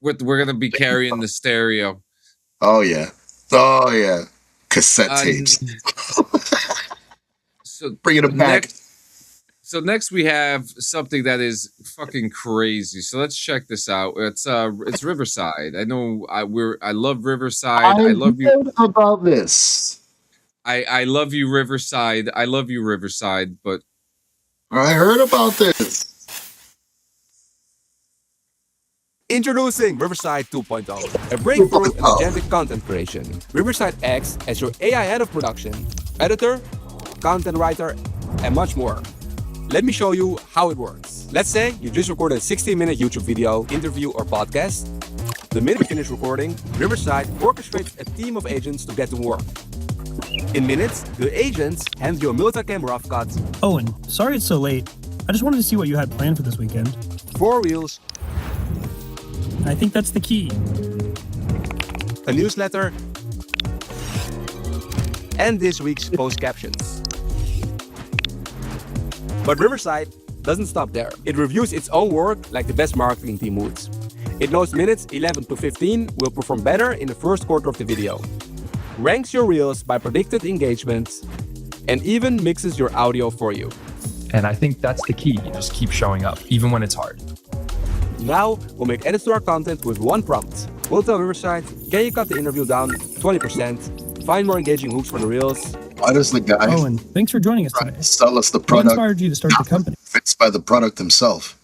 Speaker 2: We're gonna be carrying the stereo.
Speaker 3: Oh yeah. Cassette tapes.
Speaker 2: So
Speaker 3: bringing it back.
Speaker 2: Next we have something that is fucking crazy. So let's check this out. It's Riverside. I know I love Riverside. I love you.
Speaker 3: Heard about this.
Speaker 2: I love you, Riverside. I love you, Riverside. But
Speaker 3: I heard about this.
Speaker 4: Introducing Riverside 2.0, a breakthrough in agentic content creation. Riverside acts as your AI head of production, editor, content writer, and much more. Let me show you how it works. Let's say you just recorded a 60-minute YouTube video, interview, or podcast. The minute you finish recording, Riverside orchestrates a team of agents to get to work. In minutes, the agents hand you a multi-camera rough cut.
Speaker 5: Owen, sorry it's so late. I just wanted to see what you had planned for this weekend.
Speaker 4: 4 reels.
Speaker 5: I think that's the key.
Speaker 4: A newsletter, and this week's post captions. But Riverside doesn't stop there. It reviews its own work like the best marketing team would. It knows minutes 11 to 15 will perform better in the first quarter of the video, ranks your reels by predicted engagement, and even mixes your audio for you.
Speaker 6: And I think that's the key. You just keep showing up, even when it's hard.
Speaker 4: Now, we'll make edits to our content with one prompt. We'll tell Riverside, can you cut the interview down 20%? Find more engaging hooks for the reels.
Speaker 3: Why does the guy
Speaker 5: Owen, thanks for joining us today.
Speaker 3: sell us the
Speaker 5: What
Speaker 3: product?
Speaker 5: inspired you to start the company?
Speaker 3: Fixed by the product himself.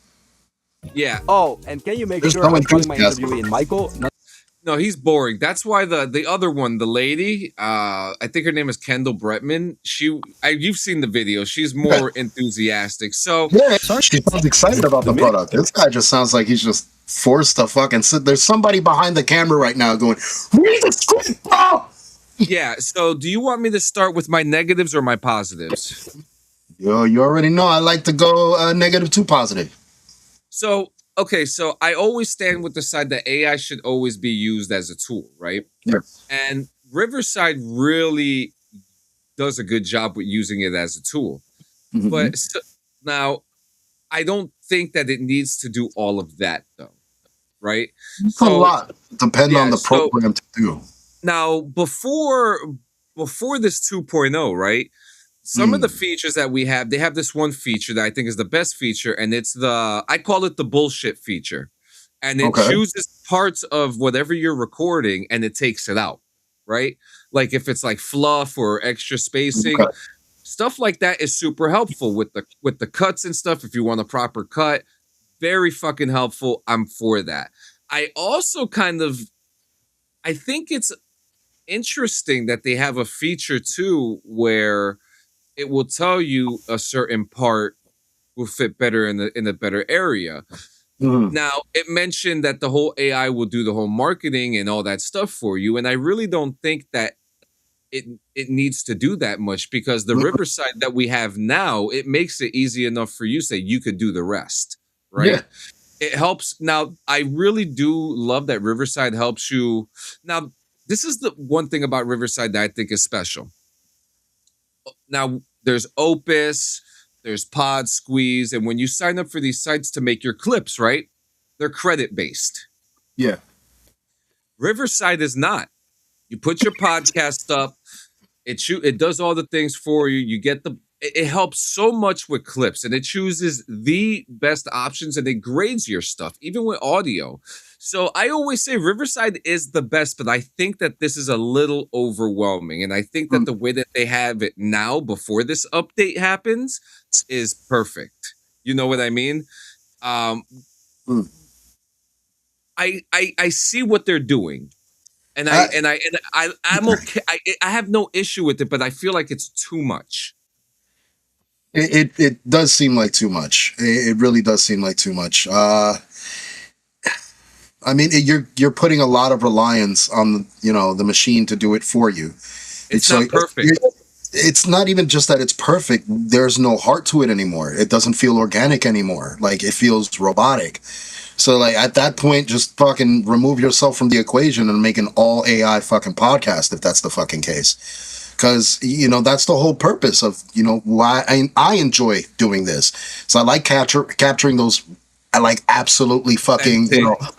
Speaker 2: yeah,
Speaker 4: Oh, and can you make
Speaker 3: There's
Speaker 4: sure
Speaker 3: no
Speaker 4: I'm calling my
Speaker 3: enthusiasm.
Speaker 4: interviewee in Michael?
Speaker 2: no, he's boring. That's why the other one, the lady, I think her name is Kendall Bretman. You've seen the video. She's more enthusiastic. So
Speaker 3: Yeah, she sounds excited about the product. This guy just sounds like he's just forced to fucking sit. There's somebody behind the camera right now going, read the script, bro!
Speaker 2: yeah. So do you want me to start with my negatives or my positives?
Speaker 3: Yo, you already know I like to go negative to positive.
Speaker 2: So, okay, so I always stand with the side that AI should always be used as a tool, right?
Speaker 3: Yeah.
Speaker 2: And Riverside really does a good job with using it as a tool.
Speaker 3: Mhm.
Speaker 2: But now, I don't think that it needs to do all of that, though, right?
Speaker 3: It's a lot, depending on the
Speaker 2: so-
Speaker 3: program to do.
Speaker 2: Now, before this 2.0, right? Some of the features that we have, they have this one feature that I think is the best feature, and it's I call it the bullshit feature. And it
Speaker 3: Okay.
Speaker 2: chooses parts of whatever you're recording and it takes it out, right? Like if it's like fluff or extra spacing,
Speaker 3: Okay.
Speaker 2: stuff like that is super helpful with the cuts and stuff. If you want a proper cut, very fucking helpful. I'm for that. I also I think it's interesting that they have a feature too where it will tell you a certain part will fit better in a better area.
Speaker 3: Mhm.
Speaker 2: Now, it mentioned that the whole AI will do the whole marketing and all that stuff for you, and I really don't think that it needs to do that much because the Riverside that we have now, it makes it easy enough for you to say you could do the rest, right?
Speaker 3: Yeah.
Speaker 2: It helps. Now, I really do love that Riverside helps you. Now, this is the one thing about Riverside that I think is special. Now, there's Opus, there's Pod Squeeze, and when you sign up for these sites to make your clips, right? They're credit based.
Speaker 3: Yeah.
Speaker 2: Riverside is not. You put your podcast up, it does all the things for you. You get it helps so much with clips, and it chooses the best options and it grades your stuff, even with audio. So I always say Riverside is the best, but I think that this is a little overwhelming. And I think that the way that they have it now before this update happens is perfect. You know what I mean? I see what they're doing. And I'm okay. I have no issue with it, but I feel like it's too much.
Speaker 3: It does seem like too much. It really does seem like too much. I mean, you're putting a lot of reliance on the machine to do it for you.
Speaker 2: It's not perfect.
Speaker 3: It's not even just that it's perfect. There's no heart to it anymore. It doesn't feel organic anymore. Like it feels robotic. So like at that point, just fucking remove yourself from the equation and make an all AI fucking podcast if that's the fucking case. Because that's the whole purpose of why I enjoy doing this. So I like capturing those like absolutely fucking,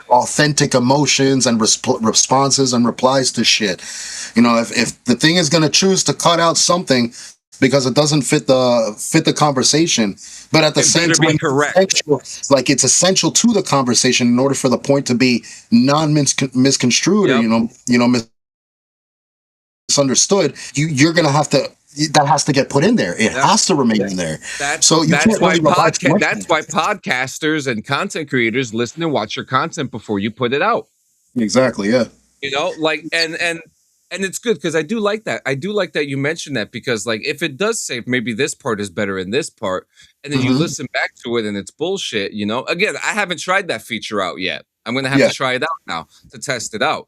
Speaker 3: authentic emotions and responses and replies to shit. You know, if the thing is going to choose to cut out something because it doesn't fit the conversation, but at the same time, like it's essential to the conversation in order for the point to be misconstrued or misunderstood, you're gonna have to. That has to get put in there. It has to remain in there.
Speaker 2: That's why podcasters and content creators listen and watch your content before you put it out.
Speaker 3: Exactly. Yeah.
Speaker 2: You know, like and it's good because I do like that. I do like that you mentioned that because like if it does say maybe this part is better in this part, and then you listen back to it and it's bullshit. You know, again, I haven't tried that feature out yet. I'm gonna have to try it out now to test it out.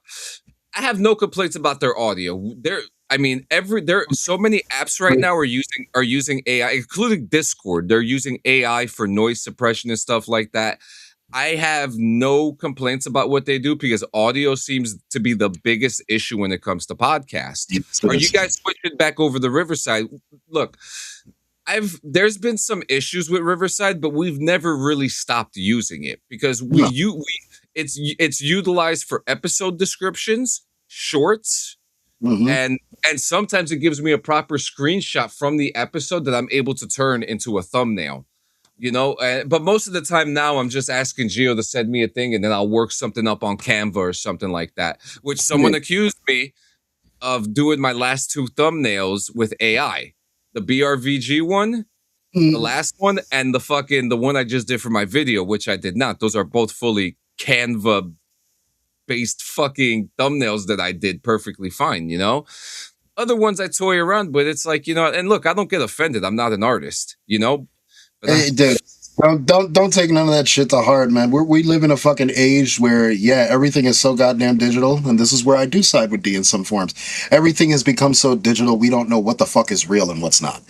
Speaker 2: I have no complaints about their audio. There are so many apps right now are using AI, including Discord. They're using AI for noise suppression and stuff like that. I have no complaints about what they do because audio seems to be the biggest issue when it comes to podcasts. Are you guys switching back over to Riverside? Look, there's been some issues with Riverside, but we've never really stopped using it because it's utilized for episode descriptions, shorts, and sometimes it gives me a proper screenshot from the episode that I'm able to turn into a thumbnail. You know, but most of the time now I'm just asking Gio to send me a thing and then I'll work something up on Canva or something like that, which someone accused me of doing my last two thumbnails with AI. The BRVG one, the last one, and the one I just did for my video, which I did not. Those are both fully Canva based fucking thumbnails that I did perfectly fine, you know? Other ones I toy around, but it's like, you know, and look, I don't get offended. I'm not an artist, you know?
Speaker 3: Hey, dude, don't take none of that shit to heart, man. We live in a fucking age where, everything is so goddamn digital, and this is where I do side with D in some forms. Everything has become so digital, we don't know what the fuck is real and what's not.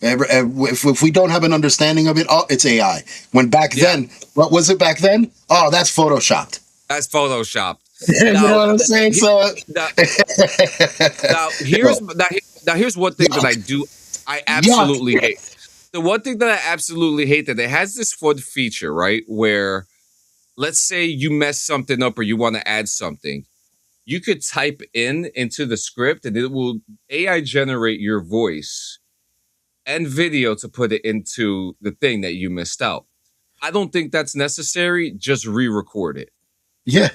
Speaker 3: If we don't have an understanding of it, it's AI. When back then, what was it back then? Oh, that's Photoshopped.
Speaker 2: That's Photoshopped.
Speaker 3: You know what I'm saying?
Speaker 2: Here's one thing that I absolutely hate. The one thing that I absolutely hate that it has this fun feature, right? Where let's say you mess something up or you want to add something. You could type into the script and it will AI generate your voice and video to put it into the thing that you missed out. I don't think that's necessary. Just re-record it.
Speaker 3: Yeah,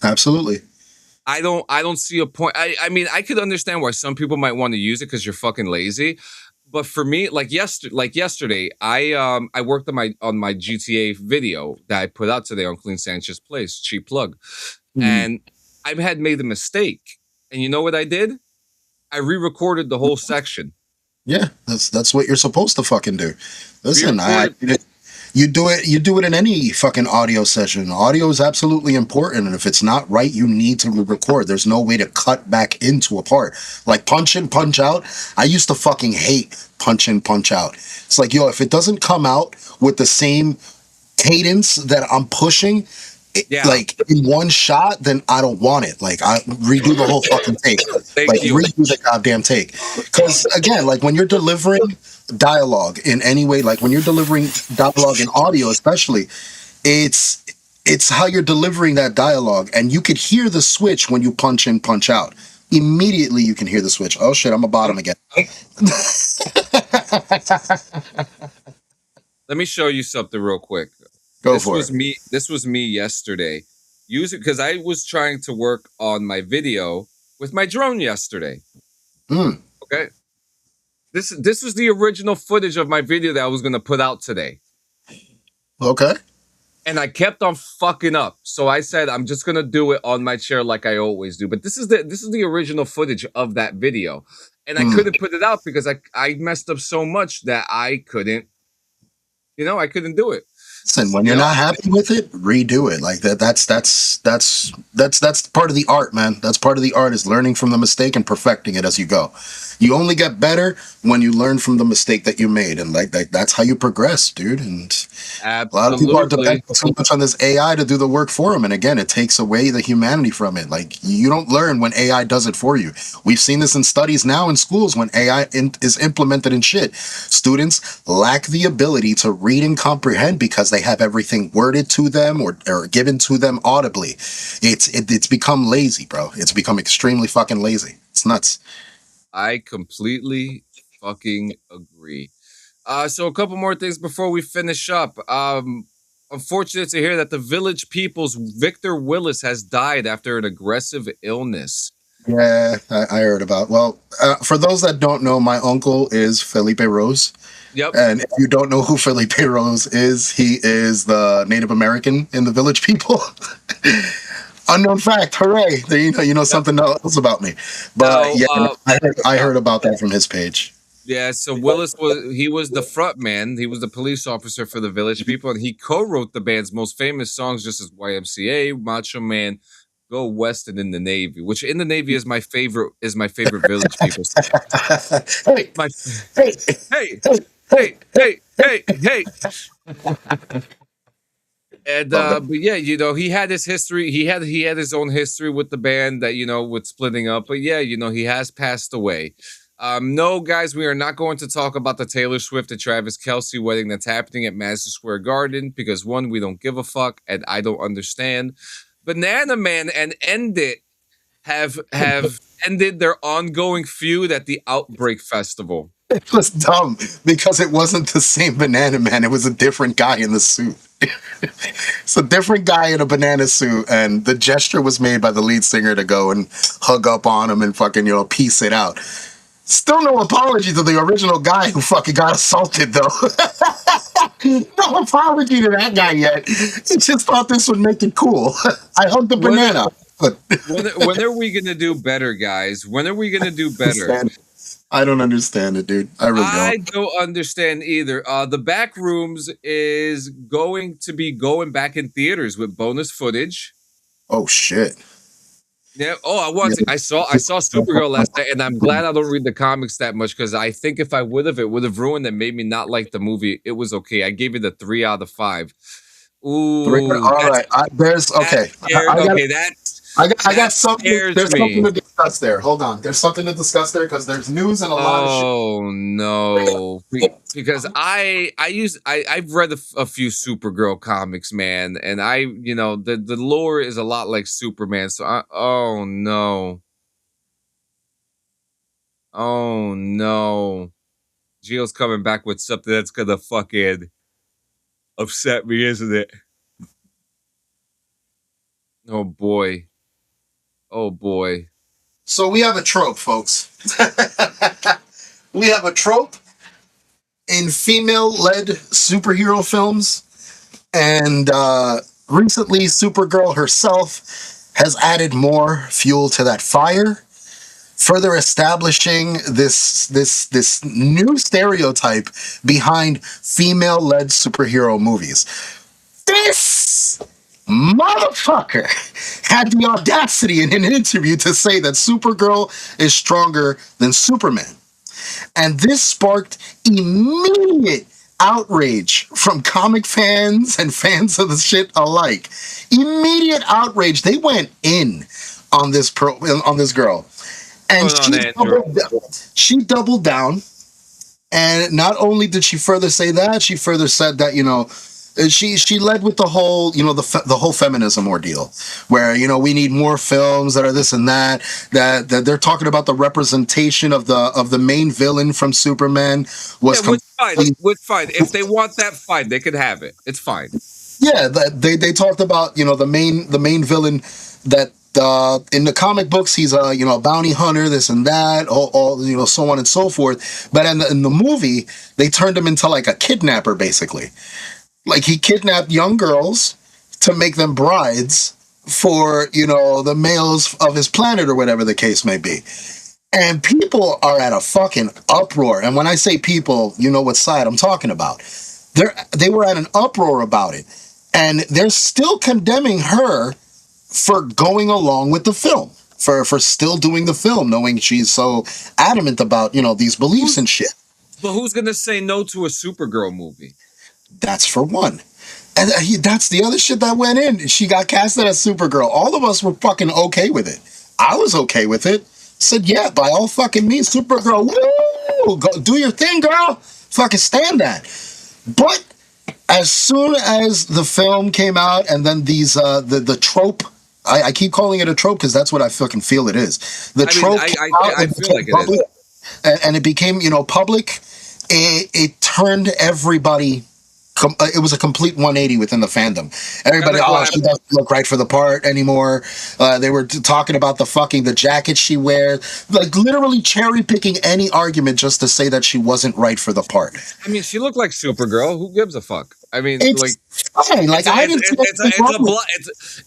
Speaker 3: absolutely.
Speaker 2: I don't see a point. I mean, I could understand why some people might want to use it because you're fucking lazy. But for me, like yesterday, I worked on my GTA video that I put out today on Clean Sanchez Place, cheap plug, and I had made a mistake. And you know what I did? I re-recorded the whole section.
Speaker 3: Yeah, that's what you're supposed to fucking do. Listen, you do it in any fucking audio session. Audio is absolutely important, and if it's not right, you need to re-record. There's no way to cut back into a part. Like punch in, punch out. I used to fucking hate punch in, punch out. It's like, if it doesn't come out with the same cadence that I'm pushing, like in one shot, then I don't want it. Like I redo the whole fucking take. Redo the goddamn take. Because again, like when you're delivering dialogue in any way, like when you're delivering dialogue in audio especially, it's how you're delivering that dialogue, and you could hear the switch when you punch in, punch out. Immediately you can hear the switch. Oh shit, I'm a bottom again.
Speaker 2: Let me show you something real quick. This was me yesterday. Because I was trying to work on my video with my drone yesterday. Okay. This was the original footage of my video that I was gonna put out today.
Speaker 3: Okay.
Speaker 2: And I kept on fucking up. So I said I'm just gonna do it on my chair like I always do. But this is the original footage of that video. And I couldn't put it out because I messed up so much that I couldn't do it.
Speaker 3: Listen, when you're not happy with it, redo it. Like that's part of the art, man. That's part of the art, is learning from the mistake and perfecting it as you go. You only get better when you learn from the mistake that you made, and like that's how you progress, dude. And a lot of people are depending so much on this AI to do the work for them, and again, it takes away the humanity from it. Like you don't learn when AI does it for you. We've seen this in studies now in schools when AI is implemented in shit. Students lack the ability to read and comprehend because They have everything worded to them or given to them audibly. It's become lazy, bro. It's become extremely fucking lazy. It's nuts.
Speaker 2: I completely fucking agree. So a couple more things before we finish up. Unfortunate to hear that the Village People's Victor Willis has died after an aggressive illness.
Speaker 3: Yeah, I heard about. Well, for those that don't know, my uncle is Felipe Rose.
Speaker 2: Yep.
Speaker 3: And if you don't know who Felipe Rose is, he is the Native American in the Village People. Unknown fact, hooray! There, you know something else about me. But I heard about that from his page.
Speaker 2: Yeah, so Willis was the front man. He was the police officer for the Village People, and he co-wrote the band's most famous songs, just as YMCA, Macho Man, Go West, and In the Navy. Which In the Navy is my favorite Village People song.
Speaker 3: Hey,
Speaker 2: hey. And but yeah, he had his history. He had his own history with the band that with splitting up. But yeah, he has passed away. No, guys, we are not going to talk about the Taylor Swift and Travis Kelce wedding that's happening at Madison Square Garden because one, we don't give a fuck, and I don't understand. Banana Man and End It have ended their ongoing feud at the Outbreak Festival.
Speaker 3: It was dumb because it wasn't the same Banana Man. It was a different guy in the suit. It's a different guy in a banana suit, and the gesture was made by the lead singer to go and hug up on him and fucking, piece it out. Still no apology to the original guy who fucking got assaulted, though. No apology to that guy yet. He just thought this would make it cool. I hugged the banana.
Speaker 2: When are we going to do better, guys? When are we going to do better?
Speaker 3: I don't understand it, dude. I really don't.
Speaker 2: I don't understand either. The Backrooms is going to be going back in theaters with bonus footage.
Speaker 3: Oh, shit.
Speaker 2: Yeah. Oh, I saw Supergirl last night, and I'm glad I don't read the comics that much because I think if I would have, it would have ruined and made me not like the movie. It was okay. I gave it a 3 out of 5. Ooh.
Speaker 3: All right. I got something. There's something to discuss there. Hold on. There's something to discuss there because there's news and a lot of shit.
Speaker 2: Oh no! Because I've read a few Supergirl comics, man, and the lore is a lot like Superman. So oh no! Gio's coming back with something that's gonna fucking upset me, isn't it? Oh boy. Oh boy.
Speaker 3: So we have a trope, folks. We have a trope in female-led superhero films. And recently, Supergirl herself has added more fuel to that fire, further establishing this new stereotype behind female-led superhero movies. This motherfucker had the audacity in an interview to say that Supergirl is stronger than Superman. And this sparked immediate outrage from comic fans and fans of the shit alike. Immediate outrage. They went in on this girl. And she doubled down. And not only did she further say that, she further said that, she led with the whole, the whole feminism ordeal, where, we need more films that are this and that they're talking about the representation of the main villain from Superman was
Speaker 2: fine. If they want that, fine, they could have it. It's fine.
Speaker 3: Yeah, they talked about, the main villain that in the comic books he's a bounty hunter, this and that, all so on and so forth. But in the movie they turned him into like a kidnapper, basically. Like he kidnapped young girls to make them brides for, the males of his planet or whatever the case may be. And people are at a fucking uproar. And when I say people, you know what side I'm talking about. They were at an uproar about it. And they're still condemning her for going along with the film, for still doing the film, knowing she's so adamant about, these beliefs and shit.
Speaker 2: But who's going to say no to a Supergirl movie?
Speaker 3: That's for one. And that's the other shit that went in. She got casted as Supergirl. All of us were fucking okay with it. I was okay with it. Said, yeah, by all fucking means, Supergirl, woo! Go, do your thing, girl. Fucking stand that. But as soon as the film came out, and then these the trope. I keep calling it a trope because that's what I fucking feel it is. The trope came out
Speaker 2: I
Speaker 3: and
Speaker 2: feel like
Speaker 3: became
Speaker 2: it is.
Speaker 3: public, and it became public. It turned everybody. It was a complete 180 within the fandom. Everybody, she doesn't look right for the part anymore. They were talking about the jacket she wears, like literally cherry picking any argument just to say that she wasn't right for the part.
Speaker 2: I mean, she looked like Supergirl. Who gives a fuck? I mean,
Speaker 3: it's
Speaker 2: like,
Speaker 3: fine. Like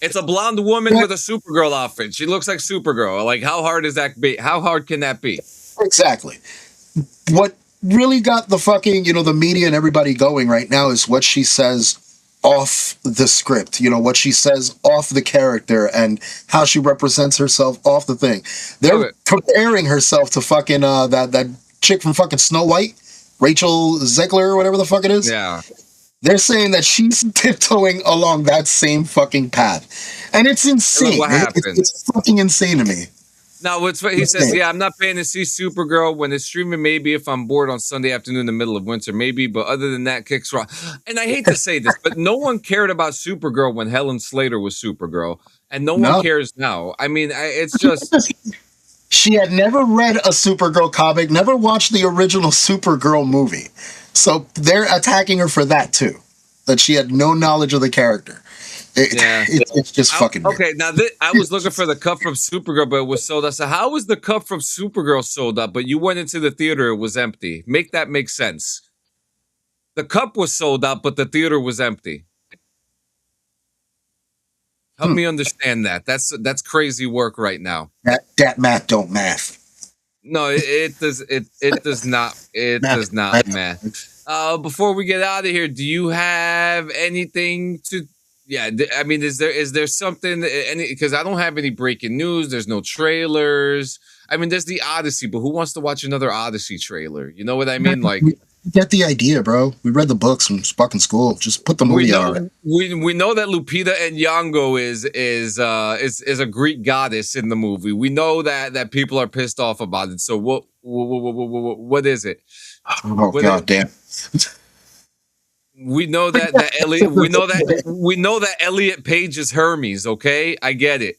Speaker 2: it's a blonde woman with a Supergirl outfit. She looks like Supergirl. Like, how hard is that be? How hard can that be?
Speaker 3: Exactly. What really got the fucking, the media and everybody going right now is what she says off the script, what she says off the character and how she represents herself off the thing. They're comparing herself to fucking that chick from fucking Snow White, Rachel Zegler or whatever the fuck it is.
Speaker 2: Yeah.
Speaker 3: They're saying that she's tiptoeing along that same fucking path. And it's insane.
Speaker 2: What happened?
Speaker 3: It's fucking insane to me.
Speaker 2: No, he says, I'm not paying to see Supergirl when it's streaming. Maybe if I'm bored on Sunday afternoon in the middle of winter, maybe. But other than that, kicks rock. And I hate to say this, but no one cared about Supergirl when Helen Slater was Supergirl, and no one cares now. I mean, it's just
Speaker 3: she had never read a Supergirl comic, never watched the original Supergirl movie, so they're attacking her for that too. That she had no knowledge of the character. It's just fucking weird.
Speaker 2: Okay, now I was looking for the cup from Supergirl, but it was sold out. So how was the cup from Supergirl sold out, but you went into the theater, it was empty? Make that make sense. The cup was sold out, but the theater was empty. Help me understand that. That's crazy work right now.
Speaker 3: That math don't math.
Speaker 2: No, it does. It does not. It does not math. Before we get out of here, do you have anything to? Yeah, I mean, is there something? Because I don't have any breaking news. There's no trailers. I mean, there's the Odyssey, but who wants to watch another Odyssey trailer? You know what I mean? Like,
Speaker 3: we get the idea, bro. We read the books from fucking school. Just put the movie out.
Speaker 2: We know that Lupita Nyong'o is a Greek goddess in the movie. We know that people are pissed off about it. So what is it?
Speaker 3: Oh god damn.
Speaker 2: We know that Elliot Page is Hermes, okay? I get it.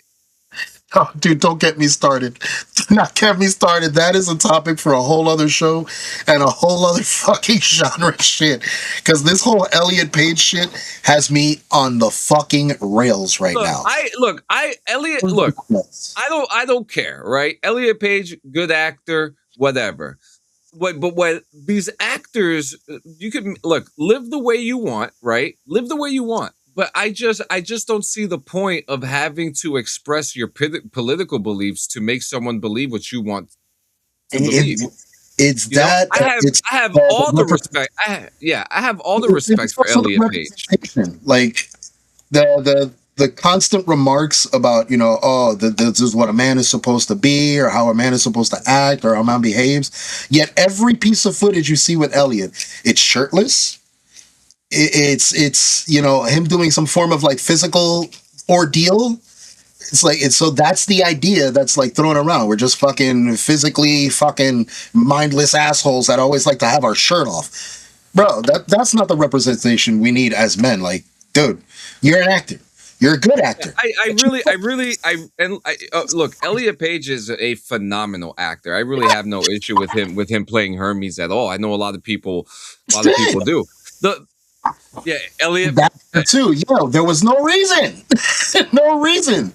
Speaker 3: Oh, dude, don't get me started. Do not get me started. That is a topic for a whole other show and a whole other fucking genre shit. Because this whole Elliot Page shit has me on the fucking rails right now.
Speaker 2: I don't care, right? Elliot Page, good actor, whatever. But when these actors, you can live the way you want, right? Live the way you want. But I just don't see the point of having to express your political beliefs to make someone believe what you want to believe.
Speaker 3: I
Speaker 2: have all the respect. I have all the respect for Elliot Page.
Speaker 3: Like the constant remarks about, this is what a man is supposed to be, or how a man is supposed to act, or how a man behaves. Yet every piece of footage you see with Elliot, it's shirtless. It's him doing some form of like physical ordeal. So that's the idea that's like thrown around. We're just fucking physically fucking mindless assholes that always like to have our shirt off. Bro, that's not the representation we need as men. Like, dude, you're an actor. You're a good actor. Look, Elliot Page is a phenomenal actor. I really have no issue with him playing Hermes at all. I know a lot of people do. Elliot that too. There was no reason. No reason.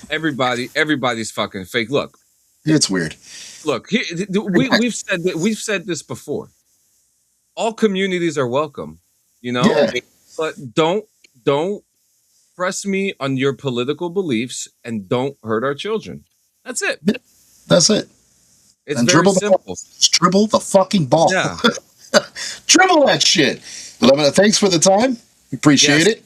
Speaker 3: Everybody's fucking fake. Look, it's weird. Look, we've said this before. All communities are welcome, but don't press me on your political beliefs and don't hurt our children. That's it. That's it. It's and very simple. Dribble the fucking ball. Yeah. Dribble that shit. Thanks for the time. Appreciate it.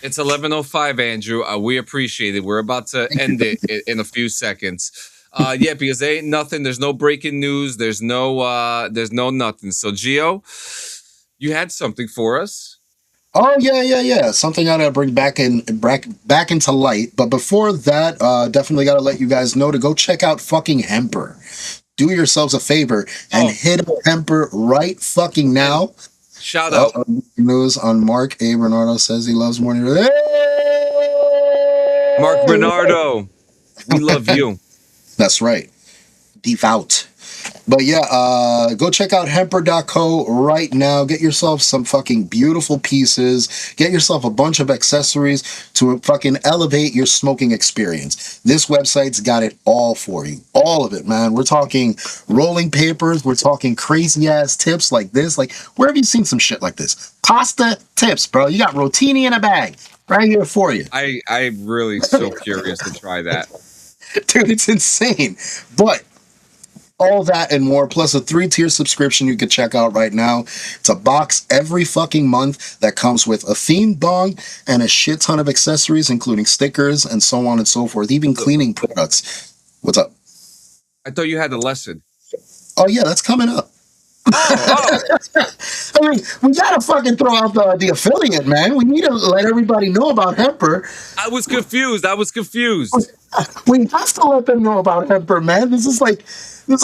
Speaker 3: It's 11:05, Andrew. We appreciate it. We're about to end it in a few seconds. Because there ain't nothing. There's no breaking news. There's no nothing. So, Gio, you had something for us. Oh yeah. Something I gotta bring back into light. But before that, definitely gotta let you guys know to go check out fucking Hemper. Do yourselves a favor and hit Hemper right fucking now.
Speaker 2: Shout out.
Speaker 3: News on Mark A. Bernardo says he loves morning. Hey!
Speaker 2: Mark Bernardo, we love you.
Speaker 3: That's right. Devout. But yeah, go check out hemper.co right now. Get yourself some fucking beautiful pieces. Get yourself a bunch of accessories to fucking elevate your smoking experience. This website's got it all for you. All of it, man. We're talking rolling papers. We're talking crazy ass tips like this. Like, where have you seen some shit like this? Pasta tips, bro. You got rotini in a bag right here for you.
Speaker 2: I'm really so curious to try that.
Speaker 3: Dude, it's insane. But all that and more, plus a 3-tier subscription you can check out right now. It's a box every fucking month that comes with a themed bong and a shit ton of accessories, including stickers and so on and so forth, even cleaning products. What's up?
Speaker 2: I thought you had a lesson.
Speaker 3: Oh, yeah, that's coming up.
Speaker 2: Oh.
Speaker 3: I mean, we gotta fucking throw out the affiliate, man. We need to let everybody know about Hemper.
Speaker 2: I was confused.
Speaker 3: We have to let them know about Hemper, man. This is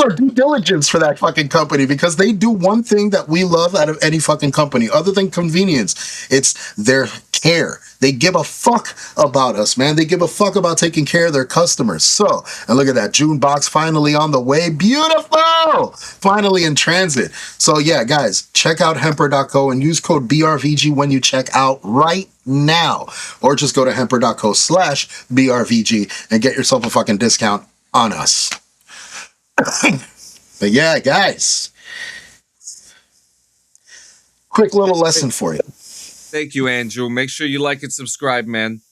Speaker 3: our due diligence for that fucking company, because they do one thing that we love out of any fucking company, other than convenience. It's their care. They give a fuck about us, man. They give a fuck about taking care of their customers. So, and look at that, June box finally on the way. Beautiful! Finally in transit. So yeah, guys, check out hemper.co and use code BRVG when you check out right now. Or just go to hemper.co/BRVG and get yourself a fucking discount on us. But yeah, guys, quick little lesson for you.
Speaker 2: Thank you, Andrew. Make sure you like and subscribe, man.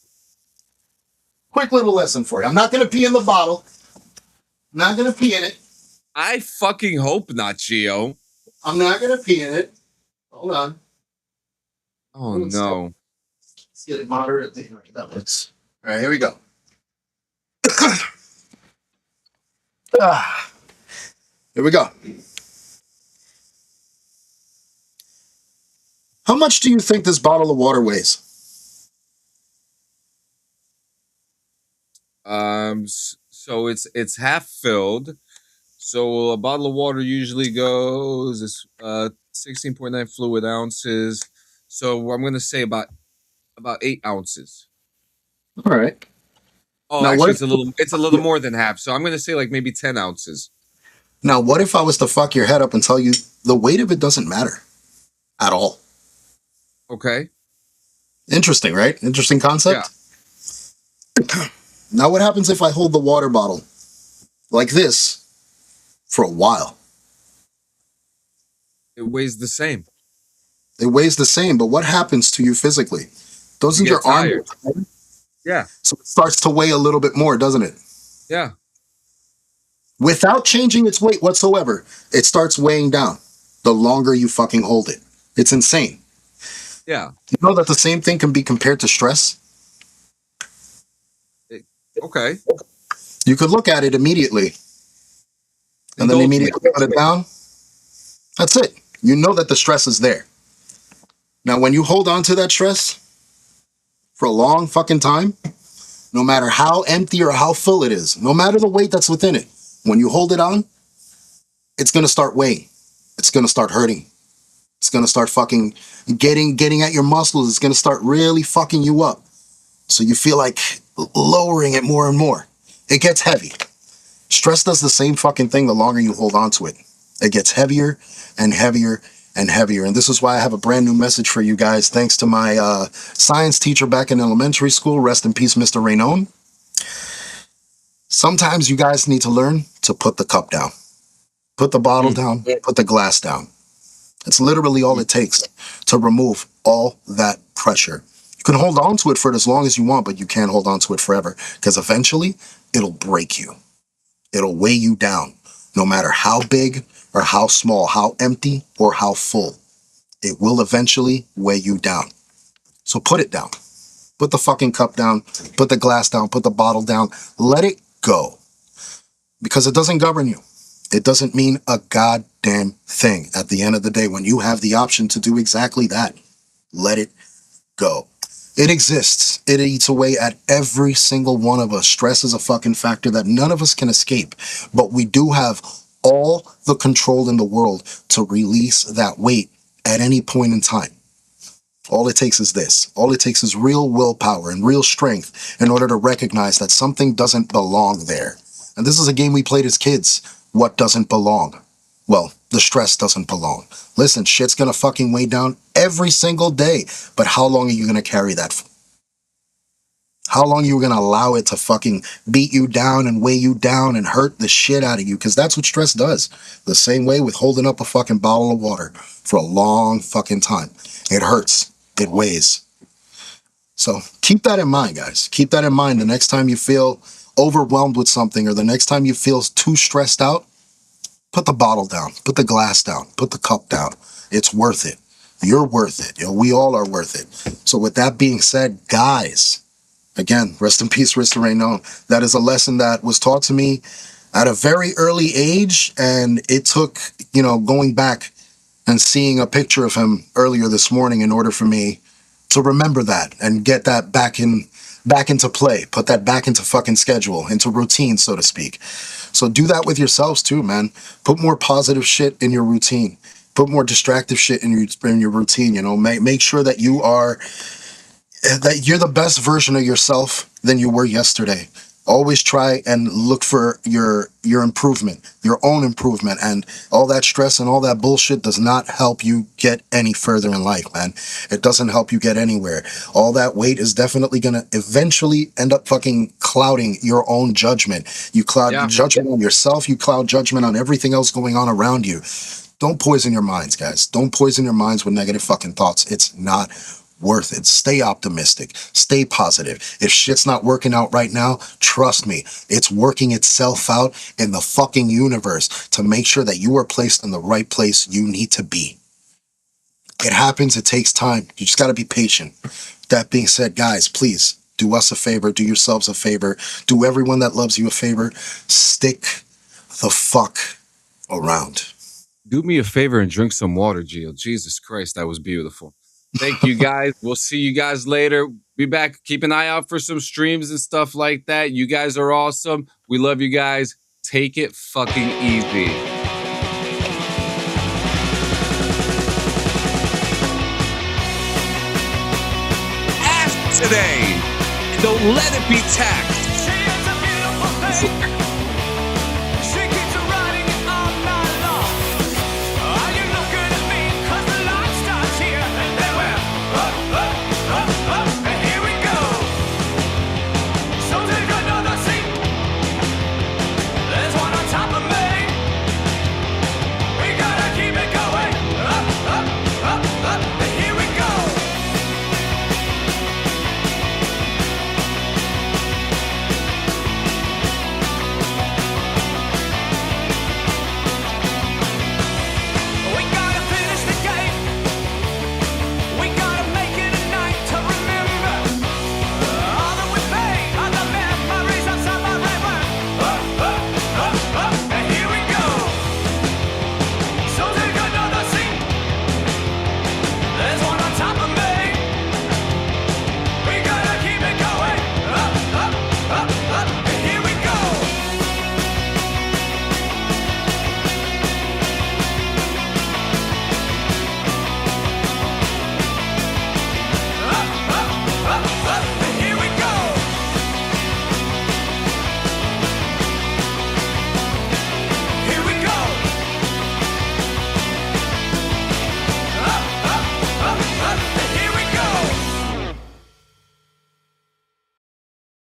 Speaker 3: Quick little lesson for you. I'm not going to pee in the bottle. I'm not going to pee in it.
Speaker 2: I fucking hope not, Gio.
Speaker 3: I'm not going to pee in it. Hold on.
Speaker 2: Oh, no.
Speaker 3: Let's get it moderately. That works. All right, here we go. Here we go. How much do you think this bottle of water weighs?
Speaker 2: So it's half filled. So a bottle of water usually goes 16.9 fluid ounces. So I'm gonna say about 8 ounces.
Speaker 3: All right.
Speaker 2: Oh,
Speaker 3: now,
Speaker 2: actually, it's a little more than half. So I'm gonna say like maybe 10 ounces.
Speaker 3: Now, what if I was to fuck your head up and tell you the weight of it doesn't matter at all?
Speaker 2: Okay.
Speaker 3: Interesting, right? Interesting concept.
Speaker 2: Yeah.
Speaker 3: Now, what happens if I hold the water bottle like this for a while?
Speaker 2: It weighs the same.
Speaker 3: It weighs the same, but what happens to you physically? Doesn't your arm get tired?
Speaker 2: Yeah.
Speaker 3: So it starts to weigh a little bit more, doesn't it?
Speaker 2: Yeah.
Speaker 3: Without changing its weight whatsoever, it starts weighing down the longer you fucking hold it. It's insane.
Speaker 2: Yeah.
Speaker 3: You know that the same thing can be compared to stress?
Speaker 2: Okay.
Speaker 3: You could look at it immediately and then immediately put it down. That's it. You know that the stress is there. Now, when you hold on to that stress for a long fucking time, no matter how empty or how full it is, no matter the weight that's within it, when you hold it on, it's going to start weighing. It's going to start hurting. It's going to start fucking getting at your muscles. It's going to start really fucking you up. So you feel like lowering it more and more. It gets heavy. Stress does the same fucking thing the longer you hold on to it. It gets heavier and heavier and heavier. And this is why I have a brand new message for you guys. Thanks to my science teacher back in elementary school. Rest in peace, Mr. Raynone. Sometimes you guys need to learn to put the cup down. Put the bottle down. Put the glass down. It's literally all it takes to remove all that pressure. You can hold on to it for as long as you want, but you can't hold on to it forever, because eventually it'll break you. It'll weigh you down, no matter how big or how small, how empty or how full. It will eventually weigh you down. So put it down. Put the fucking cup down. Put the glass down. Put the bottle down. Let it go. Because it doesn't govern you. It doesn't mean a goddamn thing. At the end of the day, when you have the option to do exactly that, let it go. It exists. It eats away at every single one of us. Stress is a fucking factor that none of us can escape. But we do have all the control in the world to release that weight at any point in time. All it takes is this. All it takes is real willpower and real strength in order to recognize that something doesn't belong there. And this is a game we played as kids. What doesn't belong? Well, the stress doesn't belong. Listen, shit's gonna fucking weigh down every single day. But how long are you gonna carry that? How long are you gonna allow it to fucking beat you down and weigh you down and hurt the shit out of you? Because that's what stress does. The same way with holding up a fucking bottle of water for a long fucking time. It hurts. It weighs. So keep that in mind, guys. Keep that in mind the next time you feel overwhelmed with something, or the next time you feel too stressed out. Put the bottle down. Put the glass down. Put the cup down. It's worth it. You're worth it. You know, we all are worth it. So with that being said, guys, again, rest in peace, Mr. Raynon. That is a lesson that was taught to me at a very early age, and it took, going back and seeing a picture of him earlier this morning in order for me to remember that and get that back into play, put that back into fucking schedule, into routine, so to speak. So do that with yourselves too, man. Put more positive shit in your routine. Put more distractive shit in your routine. Make sure that you're the best version of yourself than you were yesterday. Always try and look for your improvement, your own improvement, and all that stress and all that bullshit does not help you get any further in life, man. It doesn't help you get anywhere. All that weight is definitely gonna eventually end up fucking clouding your own judgment. You cloud judgment on yourself, you cloud judgment on everything else going on around you. Don't poison your minds, guys. Don't poison your minds with negative fucking thoughts. It's not worth it. Stay optimistic. Stay positive. If shit's not working out right now, trust me, it's working itself out in the fucking universe to make sure that you are placed in the right place you need to be. It happens. It takes time. You just got to be patient. That being said, guys, please do us a favor. Do yourselves a favor. Do everyone that loves you a favor. Stick the fuck around.
Speaker 2: Do me a favor and drink some water, Gio. Jesus Christ, that was beautiful. Thank you, guys. We'll see you guys later. Be back. Keep an eye out for some streams and stuff like that. You guys are awesome. We love you guys. Take it fucking easy. Ask today. And don't let it be taxed.